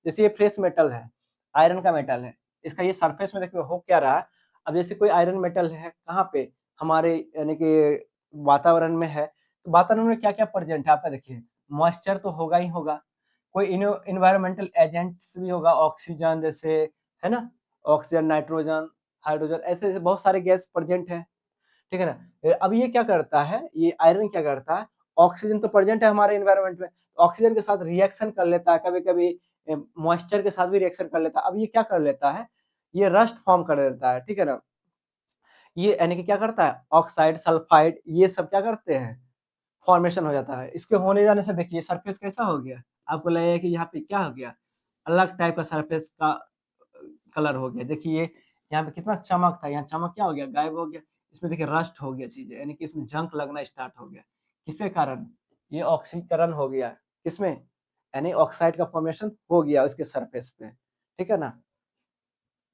[SPEAKER 1] जैसे ये फ्रेश मेटल है, आयरन का मेटल है, इसका ये सरफेस में देखिए हो क्या रहा है। अब जैसे कोई आयरन मेटल है कहाँ पे, हमारे यानी कि वातावरण में है, तो वातावरण में क्या क्या प्रेजेंट है आपका, देखिए मॉइस्चर तो होगा ही होगा, कोई इन्वायरमेंटल एजेंट्स भी होगा, ऑक्सीजन जैसे, है ना, ऑक्सीजन, नाइट्रोजन, हाइड्रोजन, ऐसे ऐसे बहुत सारे गैस प्रेजेंट है, ठीक है ना। अब ये क्या करता है, ये आयरन क्या करता है, ऑक्सीजन तो प्रेजेंट है हमारे एनवायरनमेंट में, ऑक्सीजन के साथ रिएक्शन कर लेता है, कभी कभी मॉइस्चर के साथ भी रिएक्शन कर लेता है। अब ये क्या कर लेता है, ये रस्ट फॉर्म कर देता है, ठीक है ना। ये यानी कि क्या करता है, ऑक्साइड सल्फाइड ये सब क्या करते हैं, फॉर्मेशन हो जाता है। इसके होने जाने से देखिए सरफेस कैसा हो गया, आपको लगेगा कि यहाँ पे क्या हो गया, अलग टाइप का सरफेस का कलर हो गया। देखिए यहाँ पे कितना चमक था, यहाँ चमक क्या हो गया, गायब हो गया। इसमें देखिए रस्ट हो गया चीजें, यानी कि इसमें जंक लगना स्टार्ट हो गया। किसके कारण, ये ऑक्सीकरण हो गया, किसमें, यानी ऑक्साइड का फॉर्मेशन हो गया उसके सरफेस पे, ठीक है ना।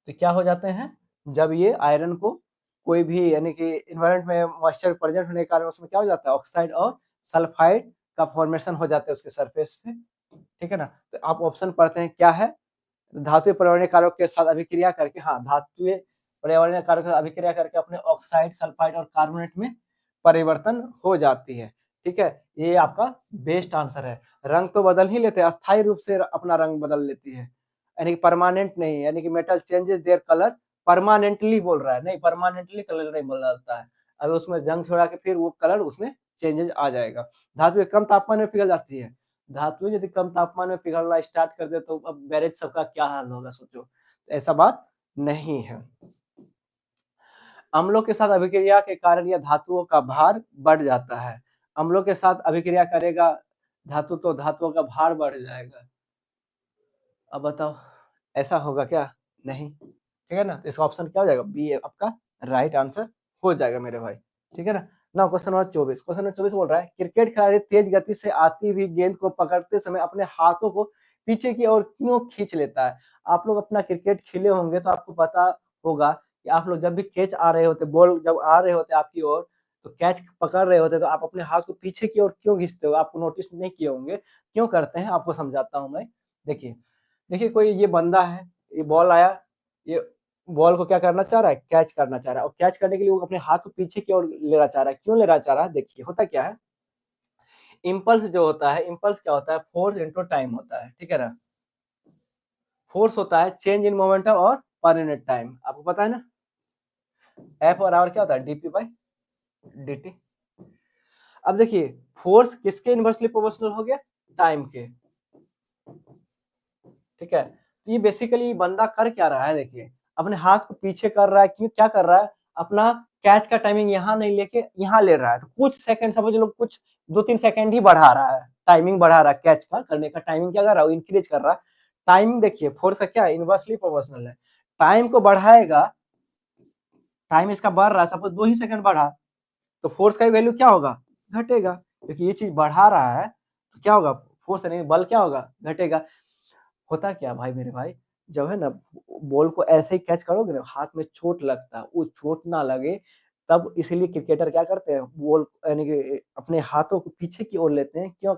[SPEAKER 1] तो क्या हो जाते हैं, जब ये आयरन को कोई भी यानी कि इन्वायरमेंट में मॉइस्चर प्रेजेंट होने के कारण उसमें क्या हो जाता है, ऑक्साइड और सल्फाइड का फॉर्मेशन हो जाता है उसके सरफेस पे, ठीक है ना। तो आप ऑप्शन पढ़ते हैं क्या है, धातु पर्यावरणीय कारक के साथ अभिक्रिया करके, हाँ धातु पर्यावरणीय कारक के साथ अभिक्रिया करके अपने ऑक्साइड सल्फाइड और कार्बोनेट में परिवर्तन हो जाती है, ठीक है। ये आपका बेस्ट आंसर है। रंग तो बदल ही लेते हैं, अस्थायी रूप से अपना रंग बदल लेती है, यानी कि परमानेंट नहीं, यानी कि metal changes their colour permanently बोल रहा है, नहीं परमानेंटली कलर नहीं बदलता है। अब उसमें जंग छोड़ा के फिर वो कलर उसमें चेंजेस आ जाएगा। धातु कम तापमान में पिघल जाती है, धातु यदि कम तापमान में पिघलना स्टार्ट कर दे तो अब बैरेज सबका क्या हाल होगा सोचो, तो ऐसा बात नहीं है। अम्लों के साथ अभिक्रिया के कारण यह धातुओं का भार बढ़ जाता है, अम्लों के साथ अभिक्रिया करेगा धातु तो धातुओं का भार बढ़ जाएगा। अब बताओ ऐसा होगा क्या, नहीं, ठीक है ना। तो इसका ऑप्शन क्या हो जाएगा, बी आपका राइट आंसर हो जाएगा मेरे भाई, ठीक है ना। ना क्वेश्चन नंबर 24, क्वेश्चन नंबर 24 बोल रहा है क्रिकेट खिलाड़ी तेज गति से आती हुई गेंद को पकड़ते समय अपने हाथों को पीछे की ओर क्यों खींच लेता है। आप लोग अपना क्रिकेट खेले होंगे तो आपको पता होगा कि आप लोग जब भी कैच आ रहे होते, बॉल जब आ रहे होते आपकी ओर, तो कैच पकड़ रहे होते तो आप अपने हाथ को पीछे की ओर क्यों खींचते हो, आपको नोटिस नहीं किए होंगे क्यों करते हैं, आपको समझाता हूँ मैं। देखिए देखिए कोई ये बंदा है, ये बॉल आया, ये बॉल को क्या करना चाह रहा है, कैच करना चाह रहा है, और कैच करने के लिए वो अपने हाथ को पीछे की ओर लेना चाह रहा है। क्यों लेना चाह रहा है, देखिए होता क्या है, इम्पल्स जो होता है, इम्पल्स क्या होता है, फोर्स इनटू टाइम होता है, ठीक है ना। फोर्स होता है चेंज इन मोमेंटम और पर यूनिट टाइम, आपको पता है ना। एफ और आवर क्या होता है, डीपी बाई dt। अब देखिए फोर्स किसके इनवर्सली प्रोपोर्शनल हो गया, टाइम के, ठीक है। तो ये बेसिकली बंदा कर क्या रहा है, देखिए अपने हाथ को पीछे कर रहा है, क्यों क्या कर रहा है, अपना कैच का टाइमिंग यहाँ नहीं लेके यहाँ ले रहा है, तो कुछ सेकंड समझ लो, कुछ 2-3 सेकंड ही बढ़ा रहा है, टाइमिंग बढ़ा रहा है, कैच का करने का टाइमिंग क्या कर रहा है, इंक्रीज कर रहा है। टाइमिंग देखिए फोर्स का क्या है, इनवर्सली प्रोपोर्शनल है, टाइम को बढ़ाएगा, टाइम इसका बढ़ रहा है, सपोज 2 ही सेकंड बढ़ा, तो फोर्स का वैल्यू क्या होगा, घटेगा, क्योंकि ये चीज बढ़ा रहा है तो क्या होगा, फोर्स नहीं बल क्या होगा, घटेगा। होता क्या भाई मेरे भाई, जब है ना बॉल को ऐसे ही कैच करोगे ना, हाथ में चोट लगता है, वो चोट ना लगे तब इसीलिए क्रिकेटर क्या करते हैं, बॉल यानी कि अपने हाथों को पीछे की ओर लेते हैं, क्यों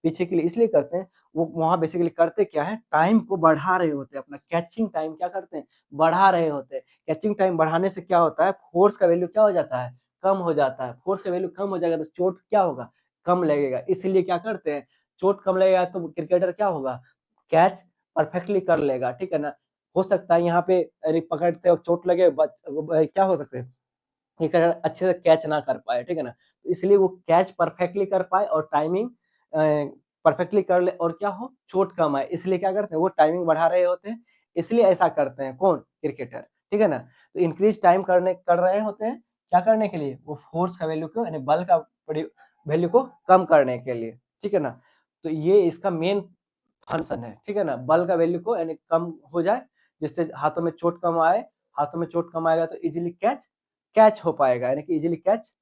[SPEAKER 1] पीछे के लिए इसलिए करते हैं, वो वहां बेसिकली करते क्या है, टाइम को बढ़ा रहे होते हैं, अपना कैचिंग टाइम क्या करते हैं, बढ़ा रहे होते हैं। कैचिंग टाइम बढ़ाने से क्या होता है, फोर्स का वैल्यू क्या हो जाता है, कम हो जाता है, फोर्स का वैल्यू कम हो जाएगा तो चोट क्या होगा, कम लगेगा, इसीलिए क्या करते हैं, चोट कम लगेगा तो क्रिकेटर क्या होगा, कैच परफेक्टली कर लेगा, ठीक है ना। हो सकता है यहाँ पे अरे पकड़ते और चोट लगे, क्या हो सकते हैं, एक अच्छे से कैच ना कर पाए, ठीक है ना। तो इसलिए वो कैच परफेक्टली कर पाए और टाइमिंग परफेक्टली कर ले और क्या हो, चोट कम आए, इसलिए क्या करते हैं, वो टाइमिंग बढ़ा रहे होते हैं, इसलिए ऐसा करते हैं कौन, क्रिकेटर, ठीक है ना। तो इंक्रीज टाइम कर रहे होते हैं, क्या करने के लिए, वो फोर्स का वैल्यू को यानी बल का वैल्यू को कम करने के लिए, ठीक है ना। तो ये इसका मेन फंक्शन है, ठीक है ना, बल का वैल्यू को यानी कम हो जाए, जिससे हाथों में चोट कम आए, हाथों में चोट कम आएगा तो इजीली कैच कैच हो पाएगा, यानी कि इजीली कैच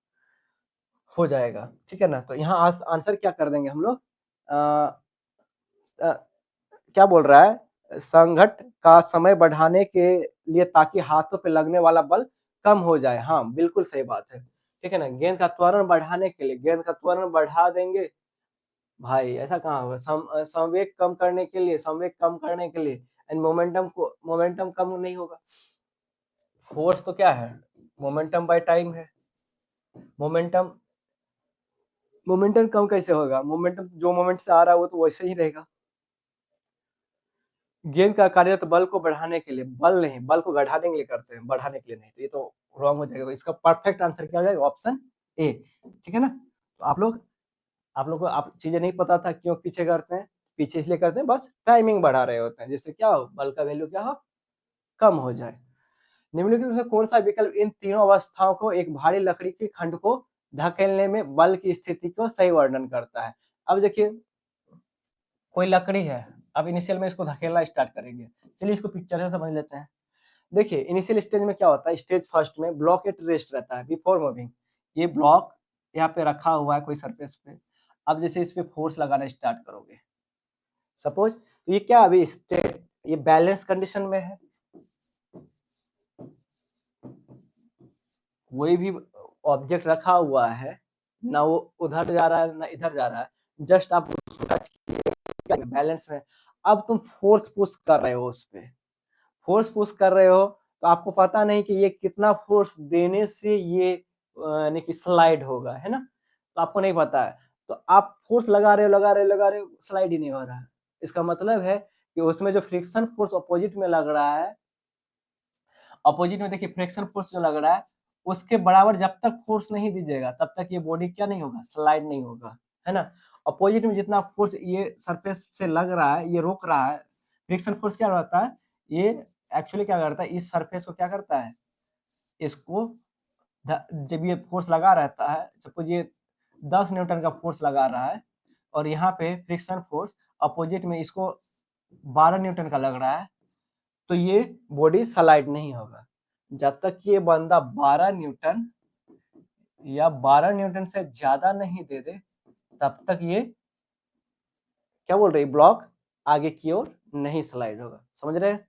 [SPEAKER 1] हो जाएगा, ठीक है ना। तो यहाँ आंसर क्या कर देंगे हम लोग, क्या बोल रहा है, संघट का समय बढ़ाने के लिए ताकि हाथों पे लगने वाला बल कम हो जाए, हाँ बिल्कुल सही बात है, ठीक है ना। गेंद का त्वरण बढ़ाने के लिए, गेंद का त्वरण बढ़ा देंगे भाई, ऐसा कहाँ होगा, संवेग कम करने के लिए, संवेग कम करने के लिए एंड मोमेंटम कम नहीं होगा। फोर्स तो क्या है, मोमेंटम बाय टाइम है, मोमेंटम मोमेंटम कम कैसे होगा, मोमेंटम जो मोमेंट से आ रहा है वो तो वैसे ही रहेगा, गेंद का कार्य तो बल को बढ़ाने के लिए, बल नहीं, बल को घटाने के लिए करते हैं, बढ़ाने के लिए नहीं। तो ये तो रॉन्ग हो जाएगा। तो इसका परफेक्ट आंसर क्या हो जाएगा? ऑप्शन ए। ठीक है ना? तो आप लोग को आप चीजें नहीं पता था क्यों पीछे करते हैं, पीछे इसलिए करते हैं बस टाइमिंग बढ़ा रहे होते हैं, जिससे क्या हो, बल का वैल्यू क्या हो, कम हो जाए। निम्नलिखित में से कौन सा विकल्प इन तीनों अवस्थाओं को एक भारी लकड़ी के खंड को धकेलने में बल की स्थिति को सही वर्णन करता है? अब देखिए, कोई लकड़ी है, अब इनिशियल में इसको धकेलना स्टार्ट करेंगे। चलिए इसको पिक्चर से समझ लेते हैं। देखिए इनिशियल स्टेज में क्या होता है, स्टेज फर्स्ट में ब्लॉक एट रेस्ट रहता है बिफोर मूविंग। ये ब्लॉक यहाँ पे रखा हुआ है कोई सरफेस पे। अब जैसे इस पे फोर्स लगाना स्टार्ट करोगे, सपोज, तो ये क्या अभी स्टेट, ये बैलेंस कंडीशन में है। कोई भी ऑब्जेक्ट रखा हुआ है, ना वो उधर जा रहा है ना इधर जा रहा है, जस्ट आप उसको टच किए, बैलेंस में। अब तुम फोर्स पुश कर रहे हो उस पे, फोर्स पुश कर रहे हो, तो आपको पता नहीं कि ये कितना फोर्स देने से ये यानी कि स्लाइड होगा, है ना? तो आपको नहीं पता है, तो आप फोर्स लगा रहे हो लगा रहे हो लगा रहे हो, स्लाइड ही नहीं हो रहा है। इसका मतलब है कि उसमें जो फ्रिक्शन फोर्स अपोजिट में लग रहा है, अपोजिट में देखिए फ्रिक्शन फोर्स जो लग रहा है, उसके बराबर जब तक फोर्स नहीं दीजिएगा तब तक ये बॉडी क्या नहीं होगा, स्लाइड नहीं होगा, है ना? अपोजिट में जितना फोर्स ये सरफेस से लग रहा है, ये रोक रहा है, फ्रिक्शन फोर्स क्या रहता है, ये एक्चुअली क्या करता है, इस सरफेस को क्या करता है, इसको जब ये फोर्स लगा रहता है, सपोज ये 10 न्यूटन का फोर्स लगा रहा है, और यहाँ पे फ्रिक्शन फोर्स अपोजिट में इसको 12 न्यूटन का लग रहा है, तो ये बॉडी स्लाइड नहीं होगा। जब तक ये बंदा 12 न्यूटन या 12 न्यूटन से ज्यादा नहीं दे दे, तब तक ये क्या बोल रही, ब्लॉक आगे की ओर नहीं स्लाइड होगा। समझ रहे हैं?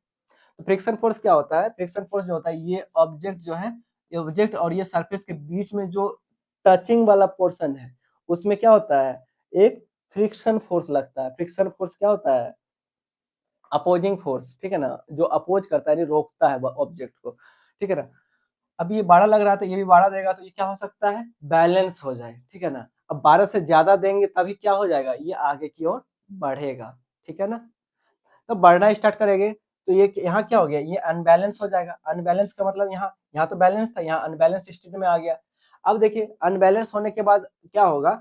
[SPEAKER 1] तो फ्रिक्शन फोर्स क्या होता है, फ्रिक्शन फोर्स जो होता है, ये ऑब्जेक्ट जो है, ये ऑब्जेक्ट और ये सरफेस के बीच में जो टचिंग वाला पोर्शन है, उसमें क्या होता है, एक फ्रिक्शन फोर्स लगता है। फ्रिक्शन फोर्स क्या होता है, अपोजिंग फोर्स, ठीक है ना, जो अपोज करता है, रोकता है ऑब्जेक्ट को, ठीक है ना? अब ये 12 लग रहा था, ये भी 12 देगा, तो ये क्या हो सकता है, बैलेंस हो जाए, ठीक है ना? अब 12 से ज्यादा देंगे तभी क्या हो जाएगा, ये आगे की ओर बढ़ेगा, ठीक है ना? तो बढ़ना स्टार्ट करेंगे, तो ये यहाँ क्या हो गया, ये अनबैलेंस हो जाएगा। अनबैलेंस का मतलब यहाँ यहाँ तो बैलेंस था, यहाँ अनबैलेंस स्टेट में आ गया। अब देखिए अनबैलेंस होने के बाद क्या होगा,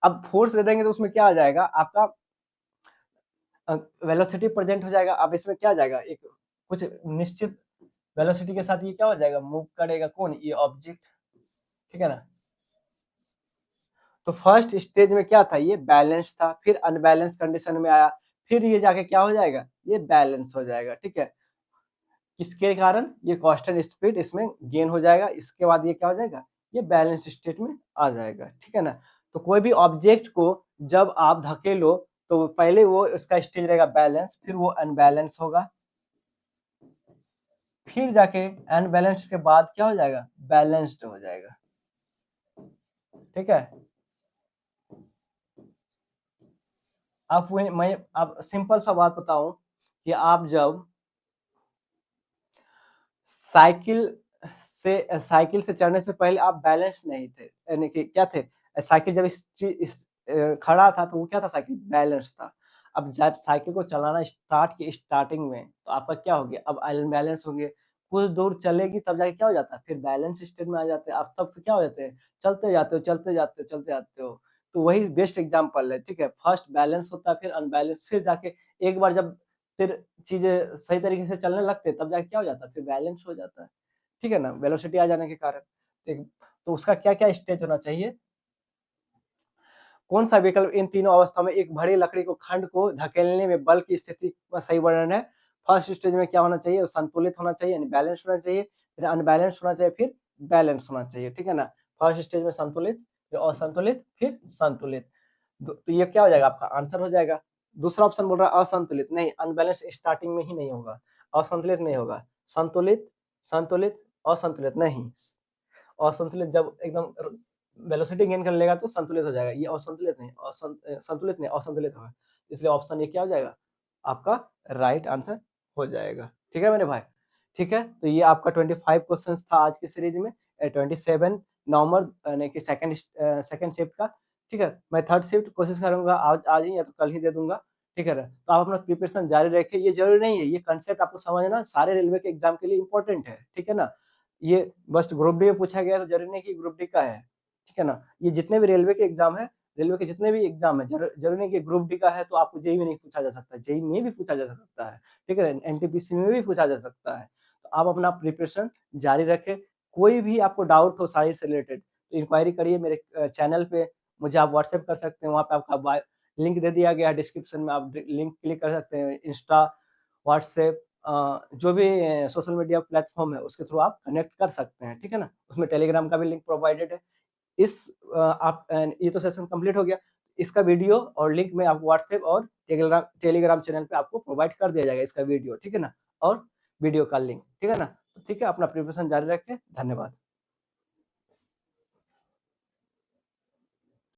[SPEAKER 1] अब फोर्स दे देंगे तो उसमें क्या आ जाएगा, आपका वेलोसिटी प्रेजेंट हो जाएगा। अब इसमें क्या आ जाएगा, एक कुछ निश्चित वेलोसिटी के साथ ये क्या हो जाएगा, मूव करेगा, कौन, ये ऑब्जेक्ट, ठीक है ना? तो फर्स्ट स्टेज में क्या था, ये बैलेंस था, फिर अनबैलेंस कंडीशन में आया, फिर ये जाके क्या हो जाएगा, ये बैलेंस हो जाएगा, ठीक है? किसके कारण, ये कांस्टेंट स्पीड इसमें गेन हो जाएगा, इसके बाद ये क्या हो जाएगा, ये बैलेंस स्टेट में आ जाएगा, ठीक है ना? तो कोई भी ऑब्जेक्ट को जब आप धकेलो, तो पहले वो इसका स्टेज रहेगा बैलेंस, फिर वो अनबैलेंस होगा, फिर जाके अनबैलेंस के बाद क्या हो जाएगा, बैलेंस्ड हो जाएगा, ठीक है? आप मैं आप सिंपल सा बात बताऊं कि आप जब साइकिल साइकिल से चढ़ने से पहले आप बैलेंस नहीं थे, यानी कि क्या थे, साइकिल जब खड़ा था तो वो क्या था, साइकिल बैलेंस था। अब जब साइकिल को चलाना स्टार्ट की स्टार्टिंग में, तो आपका क्या हो गया, अब अनबैलेंस हो गया, कुछ दूर चलेगी तब जाके क्या हो जाता है, फिर बैलेंस स्टेट में आ जाते हैं आप, तब फिर क्या हो जाते हैं, चलते जाते हो चलते जाते हो चलते जाते हो। तो वही बेस्ट एग्जाम्पल है, ठीक है? फर्स्ट बैलेंस होता है, फिर अनबैलेंस, फिर जाके एक बार जब फिर चीजें सही तरीके से चलने लगते हैं, तब जाके क्या हो जाता है, फिर बैलेंस हो जाता है, ठीक है ना, वेलोसिटी आ जाने के कारण। तो उसका क्या क्या स्टेज होना चाहिए, कौन सा विकल्प इन तीनों अवस्थाओं में एक भरी लकड़ी को खंड को धकेलने में बल की स्थिति का सही वर्णन है? फर्स्ट स्टेज में क्या होना चाहिए, संतुलित होना चाहिए, यानी बैलेंस होना चाहिए, फिर अनबैलेंस होना चाहिए, फिर बैलेंस होना चाहिए, ठीक है ना? फर्स्ट स्टेज में संतुलित, फिर असंतुलित, फिर संतुलित। तो ये क्या हो जाएगा, आपका आंसर हो जाएगा। दूसरा ऑप्शन बोल रहा है असंतुलित, नहीं, अनबैलेंस स्टार्टिंग में ही नहीं होगा, असंतुलित नहीं होगा, संतुलित, संतुलित, असंतुलित नहीं। असंतुलित जब एकदम वेलोसिटी गेन कर लेगा तो संतुलित हो जाएगा, ये असंतुलित नहीं, संतुलित नहीं, असंतुलित होगा। इसलिए ऑप्शन ये क्या हो जाएगा, आपका राइट आंसर हो जाएगा, ठीक है मेरे भाई? ठीक है, तो ये आपका 25 क्वेश्चंस था आज की सीरीज में, 27 नवंबर यानी कि सेकंड शिफ्ट का, ठीक है? मैं थर्ड शिफ्ट कोशिश करूंगा आज आज ही या तो कल ही दे दूंगा, ठीक है ना? तो आप अपना प्रिपरेशन जारी रखें, ये ज़रूरी नहीं है, ये कांसेप्ट आपको समझना सारे रेलवे के एग्ज़ाम के लिए इम्पोर्टेंट है, ठीक है ना? ये बस ग्रुप डी में पूछा गया तो ज़रूरी नहीं कि ग्रुप डी का है, ठीक है ना? ये जितने भी रेलवे के एग्ज़ाम हैं, रेलवे के जितने भी एग्ज़ाम हैं, ज़रूरी नहीं कि ग्रुप डी का है तो आपको जेईई में नहीं पूछा जा सकता, जेईई में भी पूछा जा सकता है, ठीक है? एनटीपीसी में भी पूछा जा सकता है। तो आप अपना प्रिपरेशन जारी रखें, कोई भी आपको डाउट हो साइंस से रिलेटेड, तो इंक्वायरी करिए मेरे चैनल पे, मुझे आप व्हाट्सएप कर सकते हैं, वहाँ पे आपका लिंक दे दिया गया है डिस्क्रिप्शन में, आप लिंक क्लिक कर सकते हैं। इंस्टा, व्हाट्सएप जो भी सोशल मीडिया प्लेटफ़ॉर्म है उसके थ्रू आप कनेक्ट कर सकते हैं, ठीक है ना? उसमें टेलीग्राम का भी लिंक प्रोवाइडेड है। ये तो सेशन कंप्लीट हो गया। इसका वीडियो और लिंक मैं आपको व्हाट्सएप और टेलीग्राम चैनल पे आपको प्रोवाइड कर दिया जाएगा इसका वीडियो, ठीक है ना? और वीडियो का लिंक, ठीक है ना? तो ठीक है, अपना प्रिपरेशन जारी रखें। धन्यवाद।